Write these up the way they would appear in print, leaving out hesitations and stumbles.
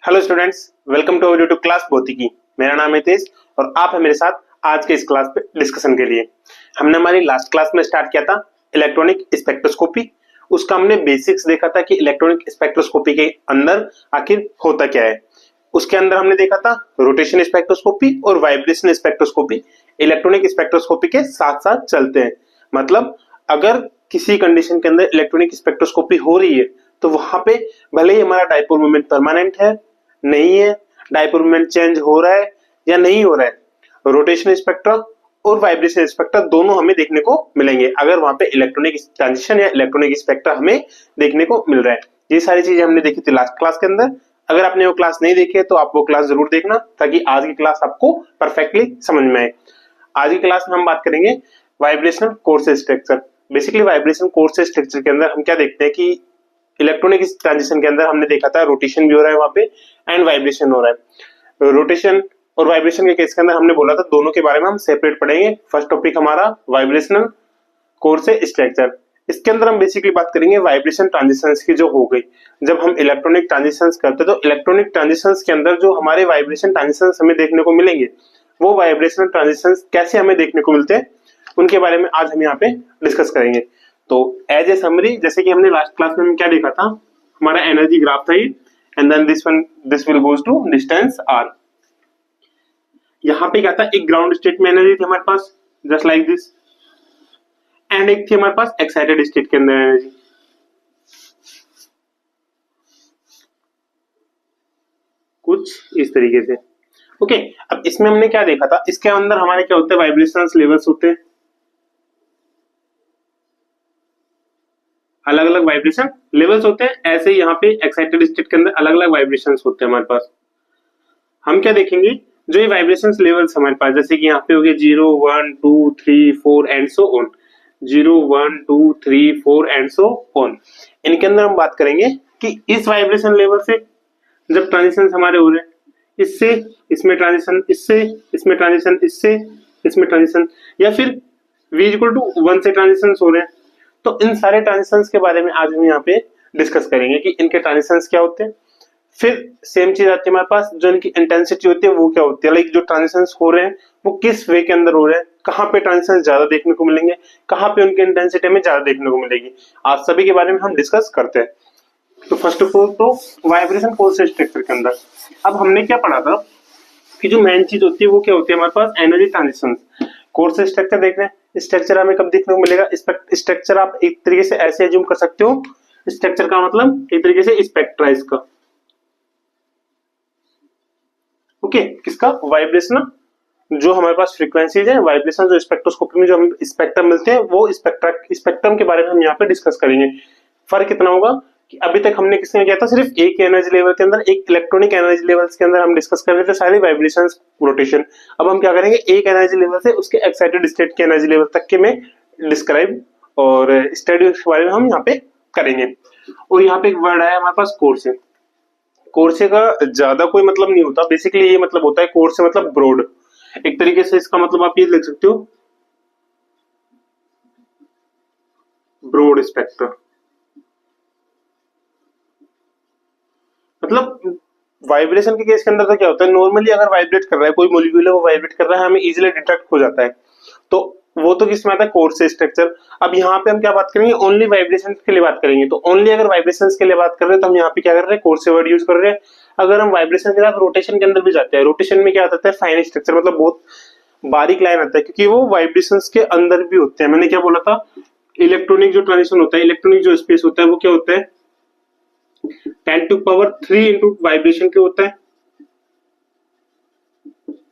Hello students, welcome to our YouTube class भौतिकी। मेरा नाम है तेज और आप हैं मेरे साथ आज के इस क्लास पे डिस्कशन के लिए। हमने हमारी लास्ट क्लास में स्टार्ट किया था इलेक्ट्रॉनिक स्पेक्ट्रोस्कोपी। उसका हमने बेसिक्स देखा था कि इलेक्ट्रॉनिक स्पेक्ट्रोस्कोपी के अंदर आखिर होता क्या है। उसके अंदर हमने देखा था रोटेशन स्पेक्ट्रोस्कोपी और वाइब्रेशन स्पेक्ट्रोस्कोपी इलेक्ट्रॉनिक स्पेक्ट्रोस्कोपी के साथ साथ चलते हैं। मतलब अगर किसी कंडीशन के अंदर इलेक्ट्रॉनिक स्पेक्ट्रोस्कोपी हो रही है तो वहां पे भले ही हमारा डाइपोल मोमेंट परमानेंट है, नहीं है, डाइपोल मोमेंट चेंज हो रहा है या नहीं हो रहा है, रोटेशन स्पेक्ट्रा और वाइब्रेशन स्पेक्ट्रा दोनों हमें देखने को मिलेंगे अगर वहां पे इलेक्ट्रॉनिक ट्रांजिशन या इलेक्ट्रॉनिक स्पेक्ट्रा हमें देखने को मिल रहा है। ये सारी चीजें हमने देखी थी लास्ट क्लास के अंदर। अगर आपने वो क्लास नहीं देखी है तो आप वो क्लास जरूर देखना ताकि आज की क्लास आपको परफेक्टली समझ में आए। आज की क्लास में हम बात करेंगे vibrational course structure. Basically vibration course structure के अंदर हम क्या देखते हैं कि इलेक्ट्रॉनिक ट्रांजिशन के अंदर हमने देखा था रोटेशन भी हो रहा है वहां पे एंड वाइब्रेशन हो रहा है। रोटेशन और वाइब्रेशन के केस के अंदर हमने बोला था दोनों के बारे में हम सेपरेट पढ़ेंगे। फर्स्ट टॉपिक हमारा वाइब्रेशनल कोर्स स्ट्रक्चर। इसके अंदर हम बेसिकली बात करेंगे वाइब्रेशन ट्रांजिशंस की जो हो गई। जब हम इलेक्ट्रॉनिक ट्रांजिशंस करते हैं तो इलेक्ट्रॉनिक ट्रांजिशंस के अंदर जो हमारे वाइब्रेशन ट्रांजिशंस हमें देखने को मिलेंगे वो वाइब्रेशनल ट्रांजिशंस कैसे हमें देखने को मिलते हैं उनके बारे में आज हम यहाँ पे डिस्कस करेंगे। तो एज ए समरी, जैसे कि हमने लास्ट क्लास में क्या देखा था, हमारा एनर्जी ग्राफ था and then this will goes to distance R. यहाँ पे क्या था, एक ग्राउंड स्टेट में एनर्जी थी हमारे पास जस्ट लाइक दिस एंड एक थी हमारे पास एक्साइटेड स्टेट के अंदर एनर्जी। कुछ इस तरीके से ओके। अब इसमें हमने क्या देखा था, इसके अंदर हमारे क्या होते हैं, वाइब्रेशंस लेवल्स होते हैं, अलग अलग वाइब्रेशन लेवल्स होते हैं। ऐसे ही यहाँ पे एक्साइटेड स्टेट के अंदर अलग अलग वाइब्रेशंस होते हैं हमारे पास। हम क्या देखेंगे, जो ये वाइब्रेशंस लेवल्स हमारे पास, जैसे कि यहाँ पे हो गए 0 1 2 3 4 and so on, 0 1 2 3 4 and so on. इनके अंदर हम बात करेंगे कि इस वाइब्रेशन लेवल से जब ट्रांजिशन हमारे हो रहे हैं, इससे इसमें ट्रांजिशन, इससे इसमें ट्रांजिशन, इससे इसमें ट्रांजिशन, या फिर v इक्वल टू 1 से ट्रांजिशन हो रहे हैं, तो इन सारे ट्रांजिशंस के बारे में आज हम यहाँ पे डिस्कस करेंगे कि इनके ट्रांजिशंस क्या होते हैं। फिर सेम चीज आती है हमारे पास, जो इनकी इंटेंसिटी होती है वो क्या होती है, लाइक जो ट्रांजिशंस हो रहे हैं वो किस वे के अंदर हो रहे हैं, कहाँ पे ट्रांजिशंस ज्यादा देखने को मिलेंगे, कहाँ पे उनकी इंटेंसिटी में ज्यादा देखने को मिलेगी। आज सभी के बारे में हम डिस्कस करते हैं। तो फर्स्ट ऑफ ऑल तो वाइब्रेशन कोर्स स्ट्रक्चर के अंदर अब हमने क्या पढ़ा था कि जो मेन चीज होती है वो क्या होती है हमारे पास, एनर्जी ट्रांजिशन। कोर्स स्ट्रक्चर देख रहे हैं, स्ट्रक्चर हमें कब देखने को मिलेगा, स्ट्रक्चर आप एक तरीके से ऐसे एज्यूम कर सकते हो, स्ट्रक्चर का मतलब एक तरीके से स्पेक्ट्रा इसका, ओके। किसका, वाइब्रेशन, जो हमारे पास फ्रीक्वेंसीज है, वाइब्रेशन जो स्पेक्ट्रोस्कोपी में जो हमें स्पेक्ट्रम मिलते हैं वो स्पेक्ट्रम के बारे में हम यहाँ पे डिस्कस करेंगे। फर्क कितना होगा कि अभी तक हमने किसने किया था, सिर्फ एक एनर्जी लेवल के अंदर, एक इलेक्ट्रॉनिक एनर्जी लेवल्स के अंदर हम डिस्कस कर रहे थे सारे वाइब्रेशंस, रोटेशन। अब हम क्या करेंगे, एक एनर्जी लेवल से उसके एक्साइटेड स्टेट के एनर्जी लेवल तक के में डिस्क्राइब और स्टडी के बारे में हम यहाँ पे करेंगे। और यहाँ पे एक वर्ड है हमारे पास, कोर्से। कोर्से का ज्यादा कोई मतलब नहीं होता, बेसिकली ये मतलब होता है, कोर्से मतलब ब्रॉड। एक तरीके से इसका मतलब आप ये लिख सकते हो, ब्रॉड स्पेक्ट्रम। मतलब वाइब्रेशन के केस के अंदर तो क्या होता है, नॉर्मली अगर वाइब्रेट कर रहा है कोई मॉलिक्यूल है, वो वाइब्रेट कर रहा है, हमें इजीली डिटेक्ट हो जाता है, तो वो तो किसमें आता है, कोर्स स्ट्रक्चर। अब यहाँ पे हम क्या बात करेंगे, ओनली वाइब्रेशन के लिए बात करेंगे। तो ओनली अगर वाइब्रेशंस के लिए बात कर रहे हैं तो हम यहाँ पे क्या कर रहे हैं, कोर्स वर्ड यूज कर रहे हैं। अगर हम वाइब्रेशन के साथ रोटेशन के अंदर भी जाते हैं, रोटेशन में क्या आता है, फाइन स्ट्रक्चर, मतलब बहुत बारीक लाइन आता है, क्योंकि वो वाइब्रेशंस के अंदर भी होते हैं। मैंने क्या बोला था, इलेक्ट्रॉनिक जो ट्रांजिशन होता है, इलेक्ट्रॉनिक जो स्पेस होता है वो क्या होता है, 10 टू पावर 3 इंटू वाइब्रेशन के होता है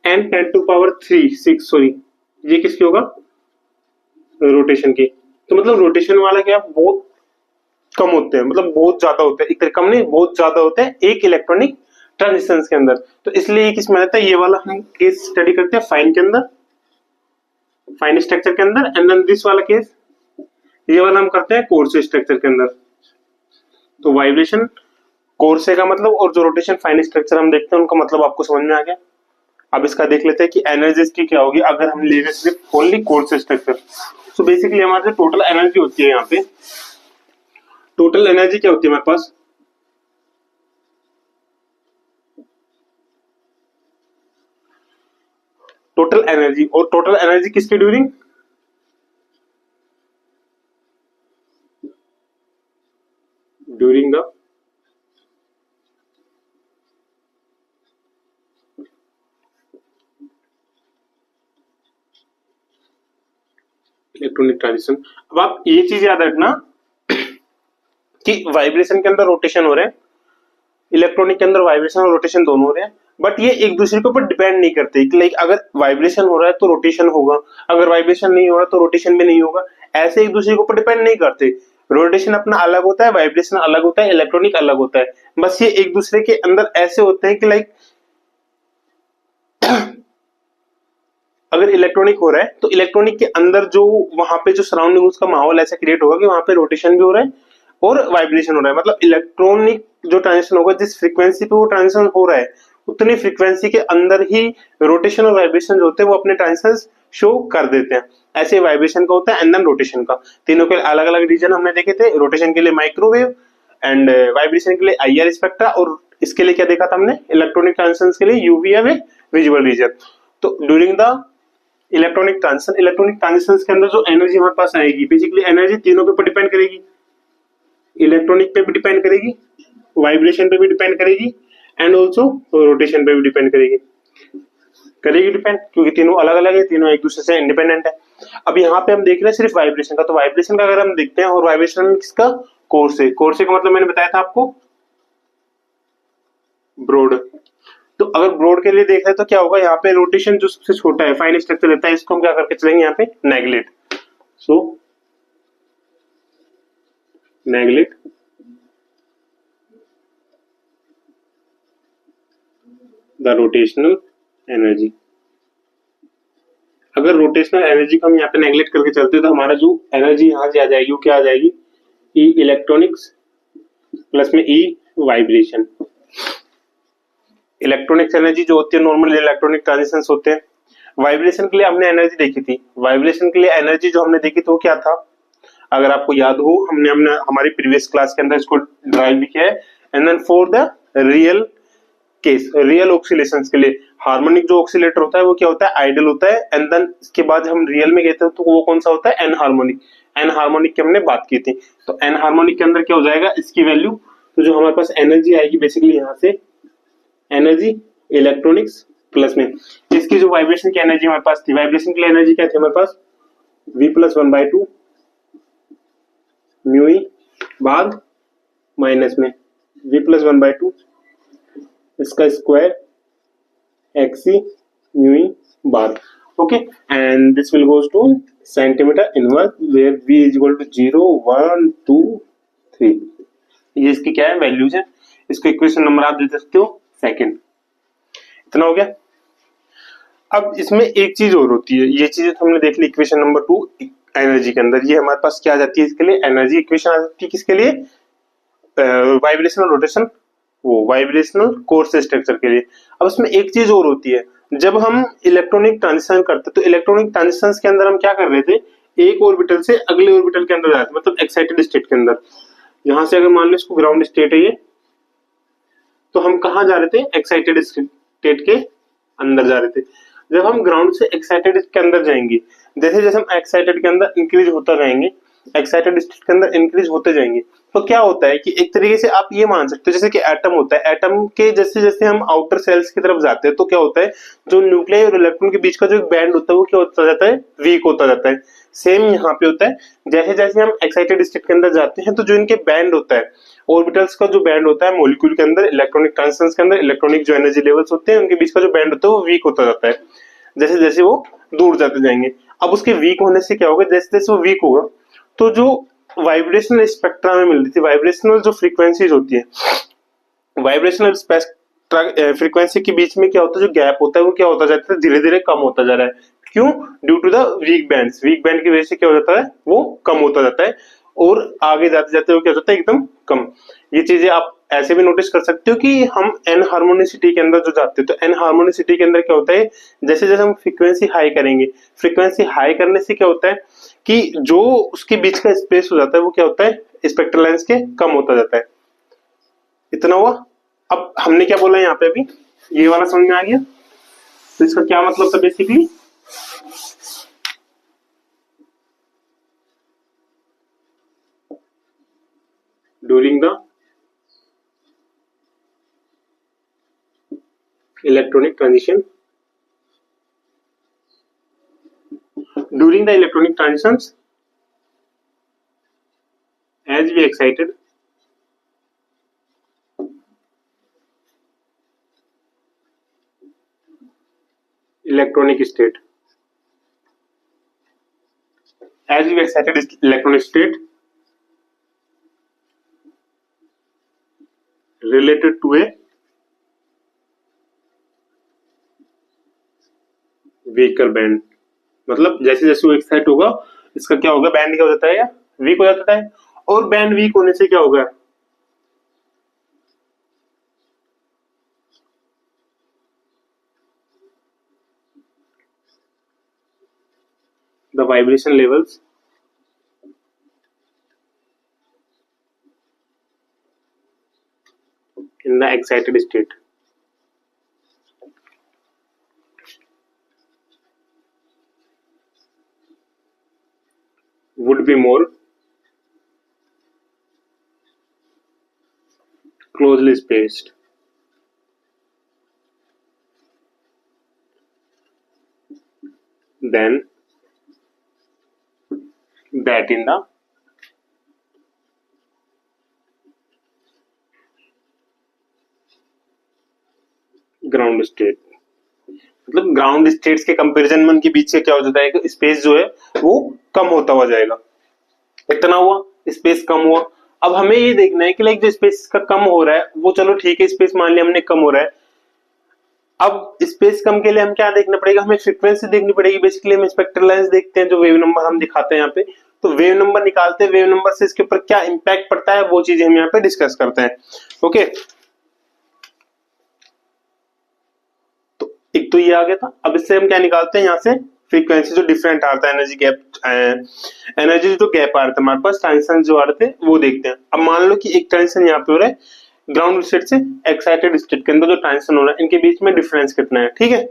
एंड 10 टू पावर 6 सॉरी, ये किसकी होगा, रोटेशन की। तो मतलब रोटेशन वाला क्या बहुत कम होते हैं, मतलब बहुत ज्यादा होते हैं, एक तरह कम नहीं, बहुत ज्यादा होते हैं एक इलेक्ट्रॉनिक ट्रांजिशंस के अंदर। तो इसलिए ये किस में रहता है, ये वाला हम केस स्टडी करते हैं फाइन के अंदर, फाइन स्ट्रक्चर के अंदर, एंड देन दिस वाला केस, ये वाला हम करते हैं कोर्स स्ट्रक्चर के अंदर। तो वाइब्रेशन कोर्से का मतलब और जो रोटेशन फाइन स्ट्रक्चर हम देखते हैं उनका मतलब आपको समझ में आ गया। अब इसका देख लेते हैं कि एनर्जीज की क्या होगी अगर हम लेंगे सिर्फ only course structure. So basically हमारे टोटल एनर्जी होती है, यहाँ पे टोटल एनर्जी क्या होती है हमारे पास, टोटल एनर्जी, और टोटल एनर्जी किसके during, during the electronic transition. अब आप ये चीज याद रखना कि वाइब्रेशन के अंदर रोटेशन हो रहे हैं, इलेक्ट्रॉनिक के अंदर वाइब्रेशन और रोटेशन दोनों हो रहे हैं, बट ये एक दूसरे के ऊपर डिपेंड नहीं करते। लाइक अगर वाइब्रेशन हो रहा है तो रोटेशन होगा, अगर वाइब्रेशन नहीं हो रहा तो रोटेशन भी नहीं होगा, ऐसे एक दूसरे के ऊपर डिपेंड नहीं करते। रोटेशन अपना अलग होता है, वाइब्रेशन अलग होता है, इलेक्ट्रॉनिक अलग होता है, बस ये एक दूसरे के अंदर ऐसे होते हैं कि लाइक अगर इलेक्ट्रॉनिक हो रहा है तो इलेक्ट्रॉनिक के अंदर जो वहां पे जो सराउंडिंग उसका माहौल ऐसा क्रिएट होगा कि वहां पे रोटेशन भी हो रहा है और वाइब्रेशन हो रहा है। मतलब इलेक्ट्रॉनिक जो ट्रांजिशन होगा, जिस फ्रीक्वेंसी पे वो ट्रांजिशन हो रहा है उतनी फ्रीक्वेंसी के अंदर ही रोटेशन और वाइब्रेशन जो होते हैं वो अपने ट्रांजिशन शो कर देते हैं। ऐसे वाइब्रेशन का होता है एंड देन रोटेशन का। तीनों के अलग अलग रीजन हमने देखे थे, रोटेशन के लिए माइक्रोवेव एंड वाइब्रेशन के लिए IR स्पेक्ट्रा, और इसके लिए क्या देखा था हमने, इलेक्ट्रॉनिक ट्रांजिशन के लिए UV या विजुअल रीजन। तो ड्यूरिंग द इलेक्ट्रॉनिक ट्रांजिशन के अंदर जो एनर्जी हमारे पास आएगी, बेसिकली एनर्जी तीनों के ऊपर डिपेंड करेगी, इलेक्ट्रॉनिक पे भी डिपेंड करेगी, वाइब्रेशन पे भी डिपेंड करेगी एंड ऑल्सो रोटेशन पे भी डिपेंड करेगी डिपेंड, क्योंकि तीनों अलग अलग है, तीनों एक दूसरे से इंडिपेंडेंट है। अब यहाँ पे हम देख रहे हैं सिर्फ वाइब्रेशन का, तो वाइब्रेशन का अगर हम देखते हैं, और वाइब्रेशन में किसका, कोर्से का मतलब मैंने बताया था आपको ब्रॉड। तो अगर ब्रॉड के लिए देख रहे हैं तो क्या होगा, यहाँ पे रोटेशन जो सबसे छोटा है, फाइन स्ट्रक्चर रहता है, इसको हम क्या करके चलेंगे यहाँ पे, neglect. So neglect the rotational energy. अगर रोटेशनल एनर्जी को हम यहाँ पे नेगलेक्ट करके चलते हैं तो हमारा जो एनर्जी यहाँ से आ जाएगी वो क्या आ जाएगी, E इलेक्ट्रॉनिक्स प्लस में E वाइब्रेशन। इलेक्ट्रॉनिक्स एनर्जी जो होती है नॉर्मल इलेक्ट्रॉनिक ट्रांजिशंस होते हैं। वाइब्रेशन के लिए हमने एनर्जी देखी थी, वाइब्रेशन के लिए एनर्जी जो हमने देखी थी वो क्या था, अगर आपको याद हो, हमने हमारी प्रीवियस क्लास के अंदर इसको ड्राइव भी किया है। And then for the real case, real oscillations के लिए हार्मोनिक जो ऑक्सीलेटर होता है वो क्या होता है, आइडल होता है। एंड देन इसके बाद हम रियल में गए थे तो वो कौन सा होता है, एन हार्मोनिक। एन हार्मोनिक की हमने बात की थी, तो एन हार्मोनिक के अंदर क्या हो जाएगा, इसकी वैल्यू, तो जो हमारे पास एनर्जी आएगी बेसिकली यहाँ से एनर्जी इलेक्ट्रॉनिक्स प्लस में इसकी जो वाइब्रेशन की एनर्जी हमारे पास थी, वाइब्रेशन की एनर्जी क्या थी हमारे पास, V + 1/2 म्यू ई भाग माइनस में V + 1/2 इसका square XC mu e bar. Okay, and this will goes to centimetre inverse where V = 0 1 2 3। ये इसकी क्या है, वैल्यूज है। इसको इक्वेशन नंबर आप दे सकते हो सेकंड। इतना हो गया। अब इसमें एक चीज और होती है, ये चीजें तो हमने देख ली इक्वेशन नंबर 2 एनर्जी के अंदर। ये हमारे पास क्या आ जाती है, इसके लिए एनर्जी इक्वेशन आ जाती है, किसके लिए, वाइब्रेशनल रोटेशन, वो वाइब्रेशनल कोर्स स्ट्रक्चर के लिए। अब इसमें एक चीज और होती है, जब हम इलेक्ट्रॉनिक ट्रांजिशन करते तो इलेक्ट्रॉनिक ट्रांजिशन के अंदर हम क्या कर रहे थे, एक ऑर्बिटल से अगले ऑर्बिटल के अंदर जाते, मतलब एक्साइटेड स्टेट के अंदर। यहां से अगर मान लो इसको ग्राउंड स्टेट है ये, तो हम कहाँ जा रहे थे, एक्साइटेड स्टेट के अंदर जा रहे थे। जब हम ग्राउंड से एक्साइटेड के अंदर जाएंगे, जैसे जैसे हम एक्साइटेड के अंदर इंक्रीज होता जाएंगे, एक्साइटेड स्टेट के अंदर इंक्रीज होते जाएंगे, तो क्या होता है कि एक तरीके से आप ये मान सकते हो जैसे कि एटम होता है, एटम के जैसे जैसे हम आउटर सेल्स की तरफ जाते हैं तो क्या होता है, जो न्यूक्लियस और इलेक्ट्रॉन के बीच का जो एक बैंड होता है वो क्या होता जाता है, वीक होता जाता है। सेम यहाँ पे होता है, जैसे जैसे हम एक्साइटेड स्टेट के अंदर जाते हैं तो जो इनके बैंड होता है, ऑर्बिटल्स का जो बैंड होता है मॉलिक्यूल के अंदर, इलेक्ट्रॉनिक ट्रांजिशंस के अंदर इलेक्ट्रॉनिक जो एनर्जी लेवल्स होते हैं उनके बीच का जो बैंड होता है वो वीक होता जाता है जैसे जैसे वो दूर जाते जाएंगे। अब उसके वीक होने से क्या होगा, जैसे जैसे वो वीक होगा तो जो वाइब्रेशनल स्पेक्ट्रा में मिल रही थी, वाइब्रेशनल जो फ्रीक्वेंसीज होती है, वाइब्रेशनल स्पेक्ट्रा फ्रीक्वेंसी के बीच में क्या होता है, जो गैप होता है वो क्या होता जाता है, धीरे धीरे कम होता जा रहा है। क्यों, due to the weak bands, weak band की वजह से क्या हो जाता है, वो कम होता जाता है और आगे जाते जाते वो क्या होता है, एकदम कम। ये चीजें आप ऐसे भी नोटिस कर सकते हो कि हम एन हार्मोनिसिटी के अंदर जो जाते हैं तो एन हार्मोनिसिटी के अंदर क्या होता है, जैसे जैसे हम फ्रीक्वेंसी हाई करेंगे, फ्रीक्वेंसी हाई करने से क्या होता है कि जो उसके बीच का स्पेस हो जाता है वो क्या होता है, स्पेक्ट्रल लेंथ के कम होता जाता है। इतना हुआ। अब हमने क्या बोला यहाँ पे, अभी ये वाला समझ में आ गया। तो इसका क्या मतलब था basically, during the electronic transition, during the electronic transitions as we excited electronic state, as we excited electronic state related to a weaker band, मतलब जैसे जैसे वो एक्साइट होगा इसका क्या होगा, बैंड क्या हो जाता है या वीक हो जाता है, और बैंड वीक होने से क्या होगा, the vibration levels in the excited state would be more closely spaced than that in the ground state. मतलब ग्राउंड स्टेट्स के कंपैरिजन में उनके बीच से क्या हो जाता है कि स्पेस जो है वो कम होता हुआ जाएगा। इतना हुआ, स्पेस कम हुआ। अब हमें ये देखना है कि लाइक जो स्पेस का कम हो रहा है वो चलो ठीक है, स्पेस मान लिया हमने कम हो रहा है। अब स्पेस कम के लिए हम क्या देखना पड़ेगा, हमें फ्रीक्वेंसी देखनी पड़ेगी। बेसिकली हम स्पेक्ट्रल लाइंस देखते हैं, जो वेव नंबर हम दिखाते हैं यहाँ पे, तो वेव नंबर निकालते हैं, वेव नंबर से इसके ऊपर क्या इंपैक्ट पड़ता है वो चीजें हम यहाँ पे डिस्कस करते हैं। ओके, तो एक तो ये आ गया था। अब इससे हम क्या निकालते हैं यहाँ से, फ्रीक्वेंसी जो डिफरेंट आता है, एनर्जी गैप, एनर्जी जो गैप आ रहा था हमारे पास, ट्रांजिशन जो आ रहे थे वो देखते हैं। अब मान लो कि एक ट्रांजिशन यहाँ पे हो रहा है ग्राउंड स्टेट से एक्साइटेड स्टेट के अंदर, जो ट्रांजिशन हो रहा है इनके बीच में डिफरेंस कितना है, ठीक है।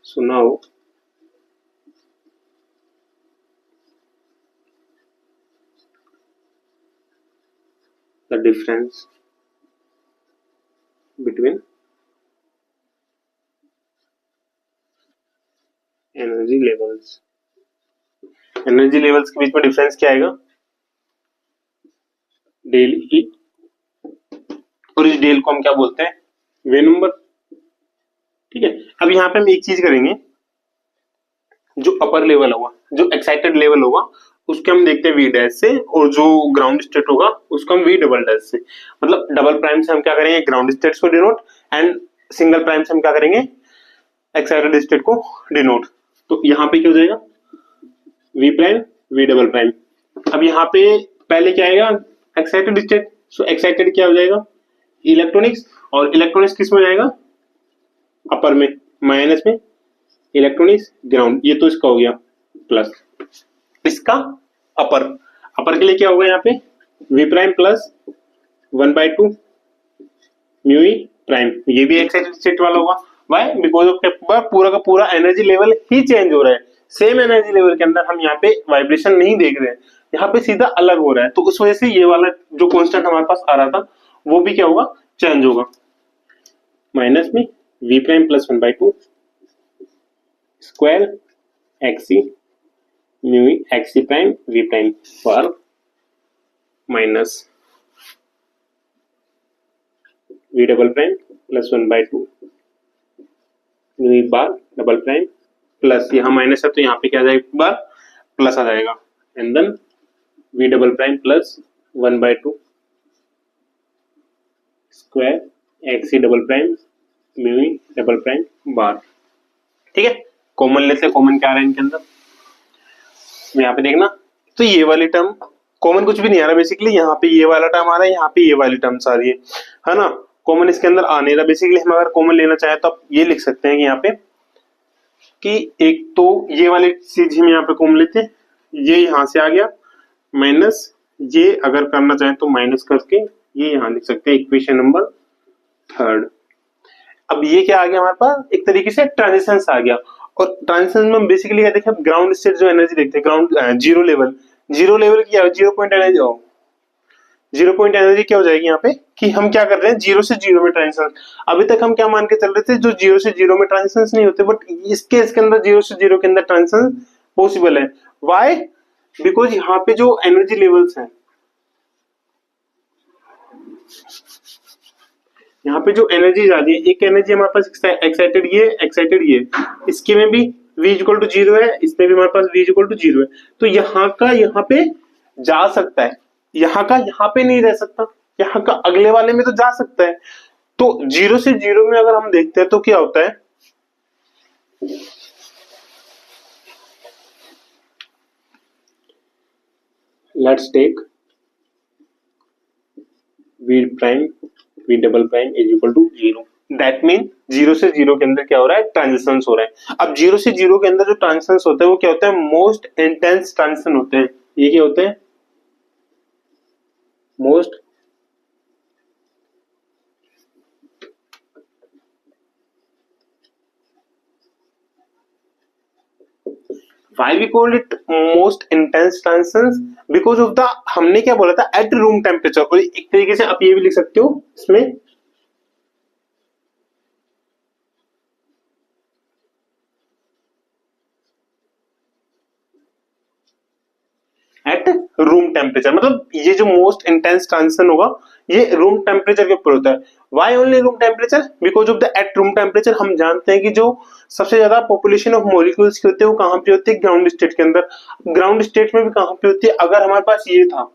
So now the difference between energy levels, energy levels के बीच में डिफरेंस क्या आएगा, डेल ई, और इस डेल को हम क्या बोलते हैं, वेव नंबर, ठीक है। अब यहाँ पे हम एक चीज करेंगे, जो अपर लेवल होगा, जो एक्साइटेड लेवल होगा उसके हम देखते हैं वी डैश से, और जो ग्राउंड स्टेट होगा उसको हम वी डबल डैश से। मतलब डबल प्राइम से हम क्या करेंगे, ग्राउंड स्टेट को डिनोट, एंड सिंगल प्राइम से हम क्या करेंगे, एक्साइटेड स्टेट को डिनोट। तो यहाँ पे क्या हो जाएगा, V prime V double prime. अब यहाँ पे पहले क्या आएगा, एक्साइटेड स्टेट, सो एक्साइटेड क्या हो जाएगा, इलेक्ट्रॉनिक्स, और इलेक्ट्रॉनिक्स किस में जाएगा, अपर में, माइनस में इलेक्ट्रॉनिक्स ग्राउंड। ये तो इसका हो गया प्लस, इसका अपर, अपर के लिए क्या होगा यहाँ पे, V prime plus 1/2 mu e prime, ये भी एक्साइटेड स्टेट वाला होगा। व्हाई, बिकॉज ऑफ पूरा का पूरा एनर्जी लेवल ही चेंज हो रहा है। सेम एनर्जी लेवल के अंदर हम यहाँ पे वाइब्रेशन नहीं देख रहे हैं, यहाँ पे सीधा अलग हो रहा है। तो उस वजह से ये वाला जो कांस्टेंट हमारे पास आ रहा था वो भी क्या होगा, चेंज होगा। माइनस में V prime plus 1/2 square xi mu xi prime V prime पर minus V double prime plus 1/2 mu bar double prime plus, यहाँ माइनस है तो यहाँ पे क्या आ जाएगा, बार प्लस आ जाएगा, and then V double prime plus 1/2 square xi double prime mu double prime bar. ठीक है, कॉमन लेते हैं, कॉमन क्या आ रहा है इनके अंदर, यहाँ पे देखना। तो ये वाली टर्म कॉमन कुछ भी नहीं आ रहा, बेसिकली यहाँ पे ये वाला टर्म आ रहा है, यहाँ पे ये वाली टर्म्स आ रही है ना। कॉमन इसके अंदर आ नहीं रहा। बेसिकली हम अगर कॉमन लेना चाहे तो आप ये लिख सकते हैं कि यहाँ पे कि एक तो ये वाली चीज हम यहाँ पे कॉमन लेते हैं, ये यहाँ से आ गया, माइनस ये अगर करना चाहे तो माइनस करके ये यहाँ लिख सकते हैं इक्वेशन नंबर 3। अब ये क्या आ गया हमारे पास, एक तरीके से ट्रांजिशन आ गया। और ट्रांजिशन में बेसिकली क्या देखिए, ग्राउंड स्टेट जो एनर्जी देखते हैं, ग्राउंड जीरो लेवल की 0 पॉइंट एनर्जी क्या हो जाएगी यहाँ पे, कि हम क्या कर रहे हैं, 0 से 0 में ट्रांजिशन। अभी तक हम क्या मान के चल रहे थे, जो 0 से 0 में ट्रांजिशन नहीं होते, बट इसके अंदर 0 से 0 के अंदर ट्रांजिशन पॉसिबल है। व्हाई? बिकॉज यहाँ पे जो एनर्जी लेवल्स हैं, यहाँ पे जो एनर्जी आ रही है, एक एनर्जी हमारे पास एक्साइटेड ये, इसके में भी v इक्वल टू 0 है, इसमें भी हमारे पास v इक्वल टू 0 है। तो यहाँ का यहाँ पे जा सकता है, यहाँ का यहाँ पे नहीं रह सकता, यहाँ का अगले वाले में तो जा सकता है। तो 0 से 0 में अगर हम देखते हैं तो क्या होता है, let's take v double prime is equal to 0। That mean 0 से 0 के अंदर क्या हो रहा है, ट्रांजिशन हो रहा है। अब 0 से 0 के अंदर जो ट्रांजिशन होता है वो क्या होता है, मोस्ट इंटेंस ट्रांजिशन होते हैं। ये क्या होते हैं, most Why we call it most intense transitions? Because of the, हमने क्या बोला था, at room temperature। और एक तरीके से आप ये भी लिख सकते हो इसमें, एट रूम टेम्परेचर, मतलब ये जो मोस्ट इंटेंस ट्रांजिशन होगा ये रूम टेम्परेचर के ऊपर होता है। Why only room temperature? Because of the at room temperature हम जानते हैं कि जो सबसे ज्यादा पॉपुलेशन ऑफ मॉलिक्यूल्स की होती है वो कहाँ पे होती है, ग्राउंड स्टेट के अंदर। ग्राउंड स्टेट में भी कहाँ पे होती है, अगर हमारे पास ये था,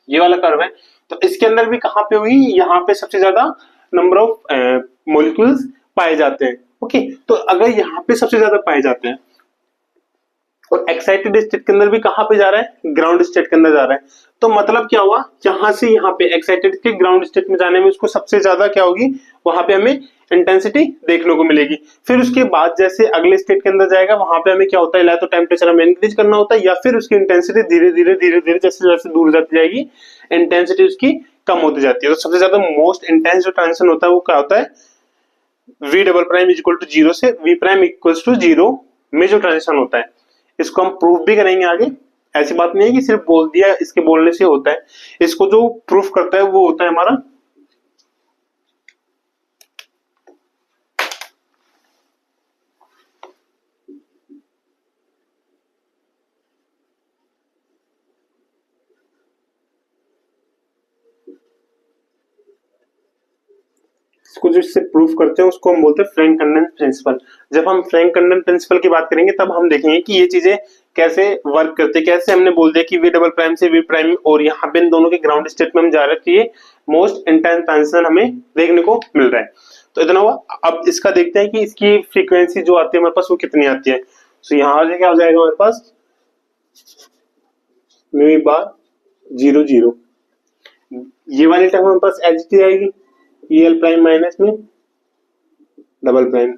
ये वाला कर्व है, तो इसके अंदर भी कहाँ पे हुई, यहाँ पे सबसे ज्यादा नंबर ऑफ मॉलिक्यूल्स पाए जाते हैं। ओके, तो अगर यहाँ पे सबसे ज्यादा पाए जाते हैं और एक्साइटेड स्टेट के अंदर भी कहां पे जा रहा है, ग्राउंड स्टेट के अंदर जा रहा है, तो मतलब क्या हुआ, जहां से यहाँ पे एक्साइटेड के ग्राउंड स्टेट में जाने में उसको सबसे ज्यादा क्या होगी, वहां पे हमें इंटेंसिटी देखने को मिलेगी। फिर उसके बाद जैसे अगले स्टेट के अंदर जाएगा, वहां पे हमें क्या होता है, या तो टेम्परेचर हमें इंक्रीज करना होता है, या फिर उसकी इंटेंसिटी धीरे धीरे जैसे जैसे दूर जाती जाएगी इंटेंसिटी उसकी कम होती जाती है। तो सबसे ज्यादा मोस्ट इंटेंस जो ट्रांजिशन होता है वो क्या होता है, v double prime is equal to 0 से v प्राइम इक्वल टू 0 में जो ट्रांजिशन होता है। इसको हम प्रूफ भी करेंगे आगे, ऐसी बात नहीं है कि सिर्फ बोल दिया, इसके बोलने से होता है। इसको जो प्रूफ करता है वो होता है हमारा इसको जिससे प्रूफ करते हैं उसको हम बोलते हैं फ्रैंक कंडेंस प्रिंसिपल। जब हम फ्रैंक कंडेंस प्रिंसिपल की बात करेंगे तब हम देखेंगे कि ये चीजें कैसे वर्क करते हैं। कैसे हमने बोल दिया कि वी डबल प्राइम से वी प्राइम, और यहाँ पे इन दोनों के ग्राउंड स्टेट में हम जा रहे हैं, ये मोस्ट इंटेंस ट्रांजिशन हमें देखने को मिल रहा है। तो इतना हुआ। अब इसका देखते हैं कि इसकी फ्रीक्वेंसी जो आती है हमारे पास वो कितनी आती है। तो यहाँ से क्या हो जाएगा हमारे पास, म्यू बार 0 0, ये वाली टर्म हमारे पास एच टी आएगी, एल प्राइम माइनस में डबल प्राइम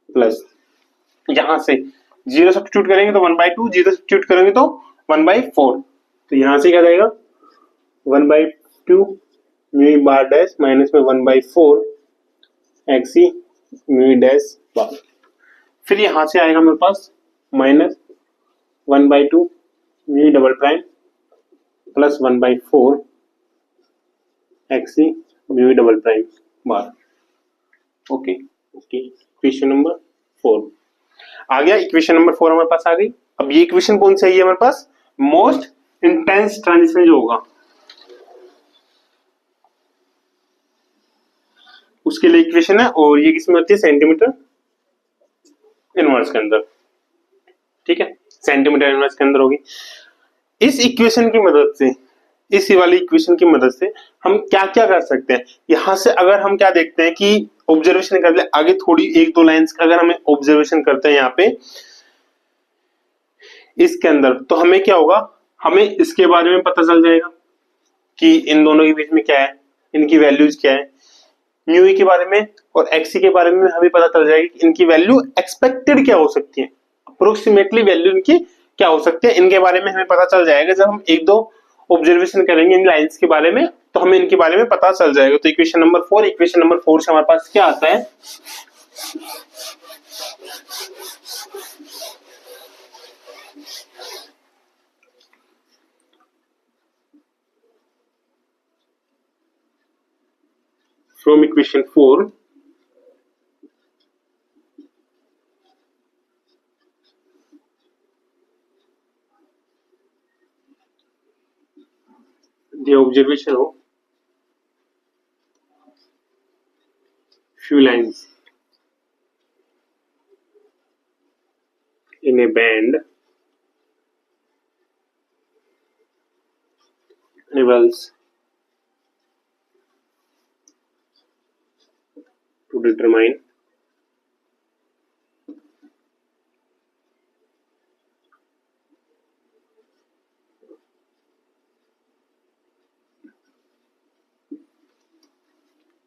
प्लस, यहां से 0 सब्स्टिट्यूट करेंगे तो 1/2, 0 सब्स्टिट्यूट करेंगे तो 1/4। तो यहां से क्या जाएगा 1/2 म्यू बार डैश माइनस में 1/4 एक्सी म्यू डैश बार। फिर यहां से आएगा मेरे पास minus 1/2 mu double prime plus 1/4 xi mu double prime bar. Okay, equation number 4 आ गया। इक्वेशन नंबर 4 हमारे पास आ गई। अब ये इक्वेशन कौन सी है, हमारे पास मोस्ट इंटेंस ट्रांजिशन जो होगा उसके लिए इक्वेशन है, और ये किसमें होती है, सेंटीमीटर इनवर्स के अंदर। ठीक है, सेंटीमीटर इनवर्स के अंदर होगी। इस इक्वेशन की मदद से, इस वाली इक्वेशन की मदद से हम क्या क्या कर सकते हैं। यहां से अगर हम क्या देखते हैं कि ऑब्जर्वेशन कर ले, आगे थोड़ी 1-2 लाइंस का अगर हमें ऑब्जर्वेशन करते हैं यहाँ पे इसके अंदर, तो हमें क्या होगा, हमें इसके बारे में पता चल जाएगा कि इन दोनों के बीच में क्या है, इनकी वैल्यूज क्या है। म्यू के बारे में और एक्सी के बारे में हमें पता चल जाएगी कि इनकी वैल्यू एक्सपेक्टेड क्या हो सकती है, अप्रोक्सीमेटली वैल्यू इनकी क्या हो सकती है। इनके बारे में हमें पता चल जाएगा जब हम 1-2 ऑब्जर्वेशन करेंगे इन लाइंस के बारे में, तो हमें इनके बारे में पता चल जाएगा। तो इक्वेशन नंबर 4 से हमारे पास क्या आता है, from equation 4 the observation of few lines in a band enables to determine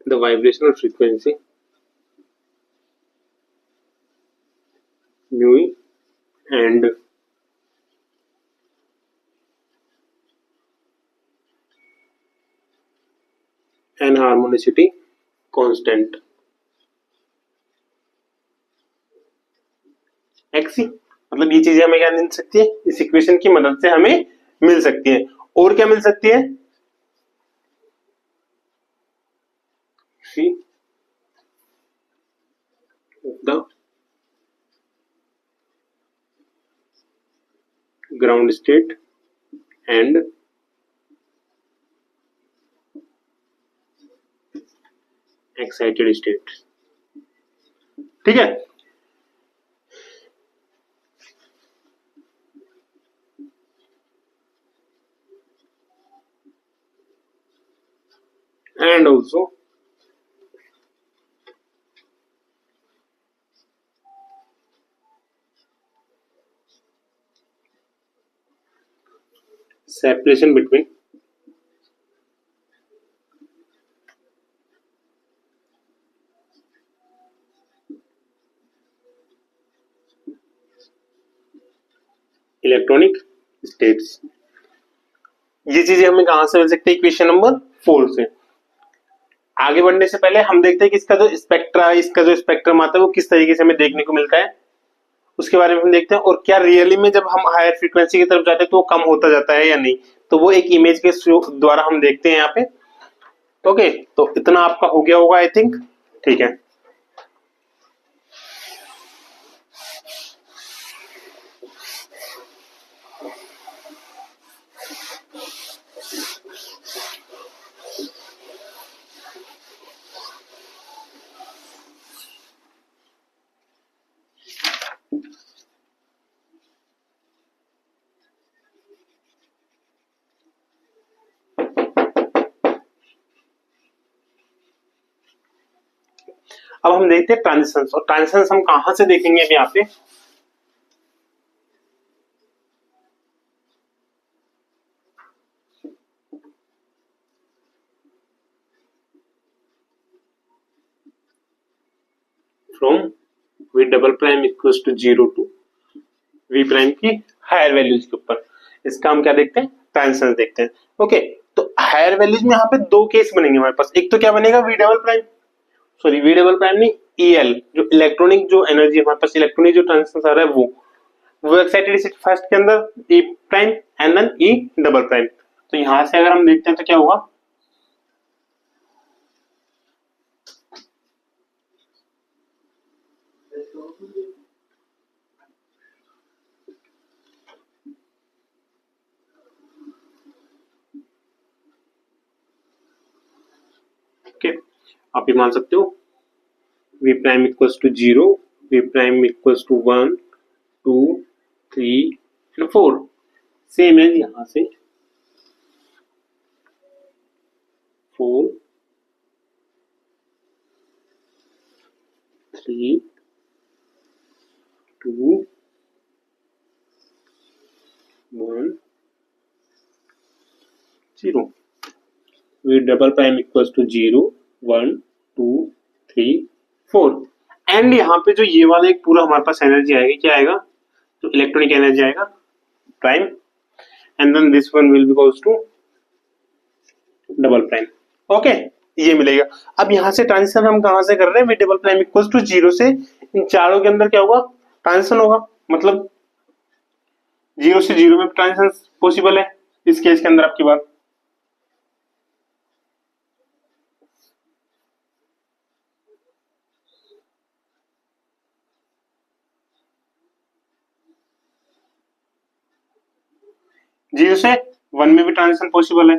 the vibrational frequency mu and harmonicity constant x। मतलब ये चीजें हमें क्या मिल सकती है, इस इक्वेशन की मदद से हमें मिल सकती है। और क्या मिल सकती है, the ground state and excited state. ठीक है, and also separation between electronic states. ये चीजें हमें कहां से मिल सकती है, इक्वेशन नंबर 4 से। आगे बढ़ने से पहले हम देखते हैं कि इसका जो स्पेक्ट्रम आता है वो किस तरीके से हमें देखने को मिलता है, उसके बारे में हम देखते हैं। और क्या रियली में जब हम हायर फ्रीक्वेंसी की तरफ जाते हैं तो वो कम होता जाता है या नहीं, तो वो एक इमेज के द्वारा हम देखते हैं यहाँ पे। ओके, तो इतना आपका हो गया होगा आई थिंक। ठीक है, अब हम देखते हैं ट्रांजिशंस। और ट्रांजिशंस हम कहां से देखेंगे अभी यहाँ पे, from V double prime equals to 0 to V prime की हायर वैल्यूज के ऊपर। इसका हम क्या देखते हैं, ट्रांजिशंस देखते हैं। ओके, तो हायर वैल्यूज में यहाँ पे दो केस बनेंगे हमारे पास। एक तो क्या बनेगा, वी डबल प्राइम नहीं, EL जो इलेक्ट्रॉनिक जो एनर्जी हमारे पास, इलेक्ट्रॉनिक जो ट्रांजिशन आ रहा है वो एक्साइटेड स्टेट फर्स्ट के अंदर E prime and then E double prime. तो यहां से अगर हम देखते हैं तो क्या होगा, ओके आप ये मान सकते हो V prime equals to 0, V prime equals to 1 2 3 and 4। Same है यहां से 4 3 2 1 0। V double prime equals to 0 1 2 3 4। And यहाँ पे जो ये वाला एक पूरा हमारे पास एनर्जी आएगी, क्या आएगा, तो इलेक्ट्रॉनिक एनर्जी आएगा prime, and then this one will be equals to double prime. Okay, ये मिलेगा। अब यहाँ से ट्रांजिशन हम कहाँ से कर रहे हैं, डबल प्राइम इक्वल टू 0 से इन चारों के अंदर क्या होगा, ट्रांजिशन होगा। मतलब 0 से 0 में ट्रांजिशन पॉसिबल है इस केस के अंदर आपकी बात। जीरो से 1 में भी ट्रांजिशन पॉसिबल है,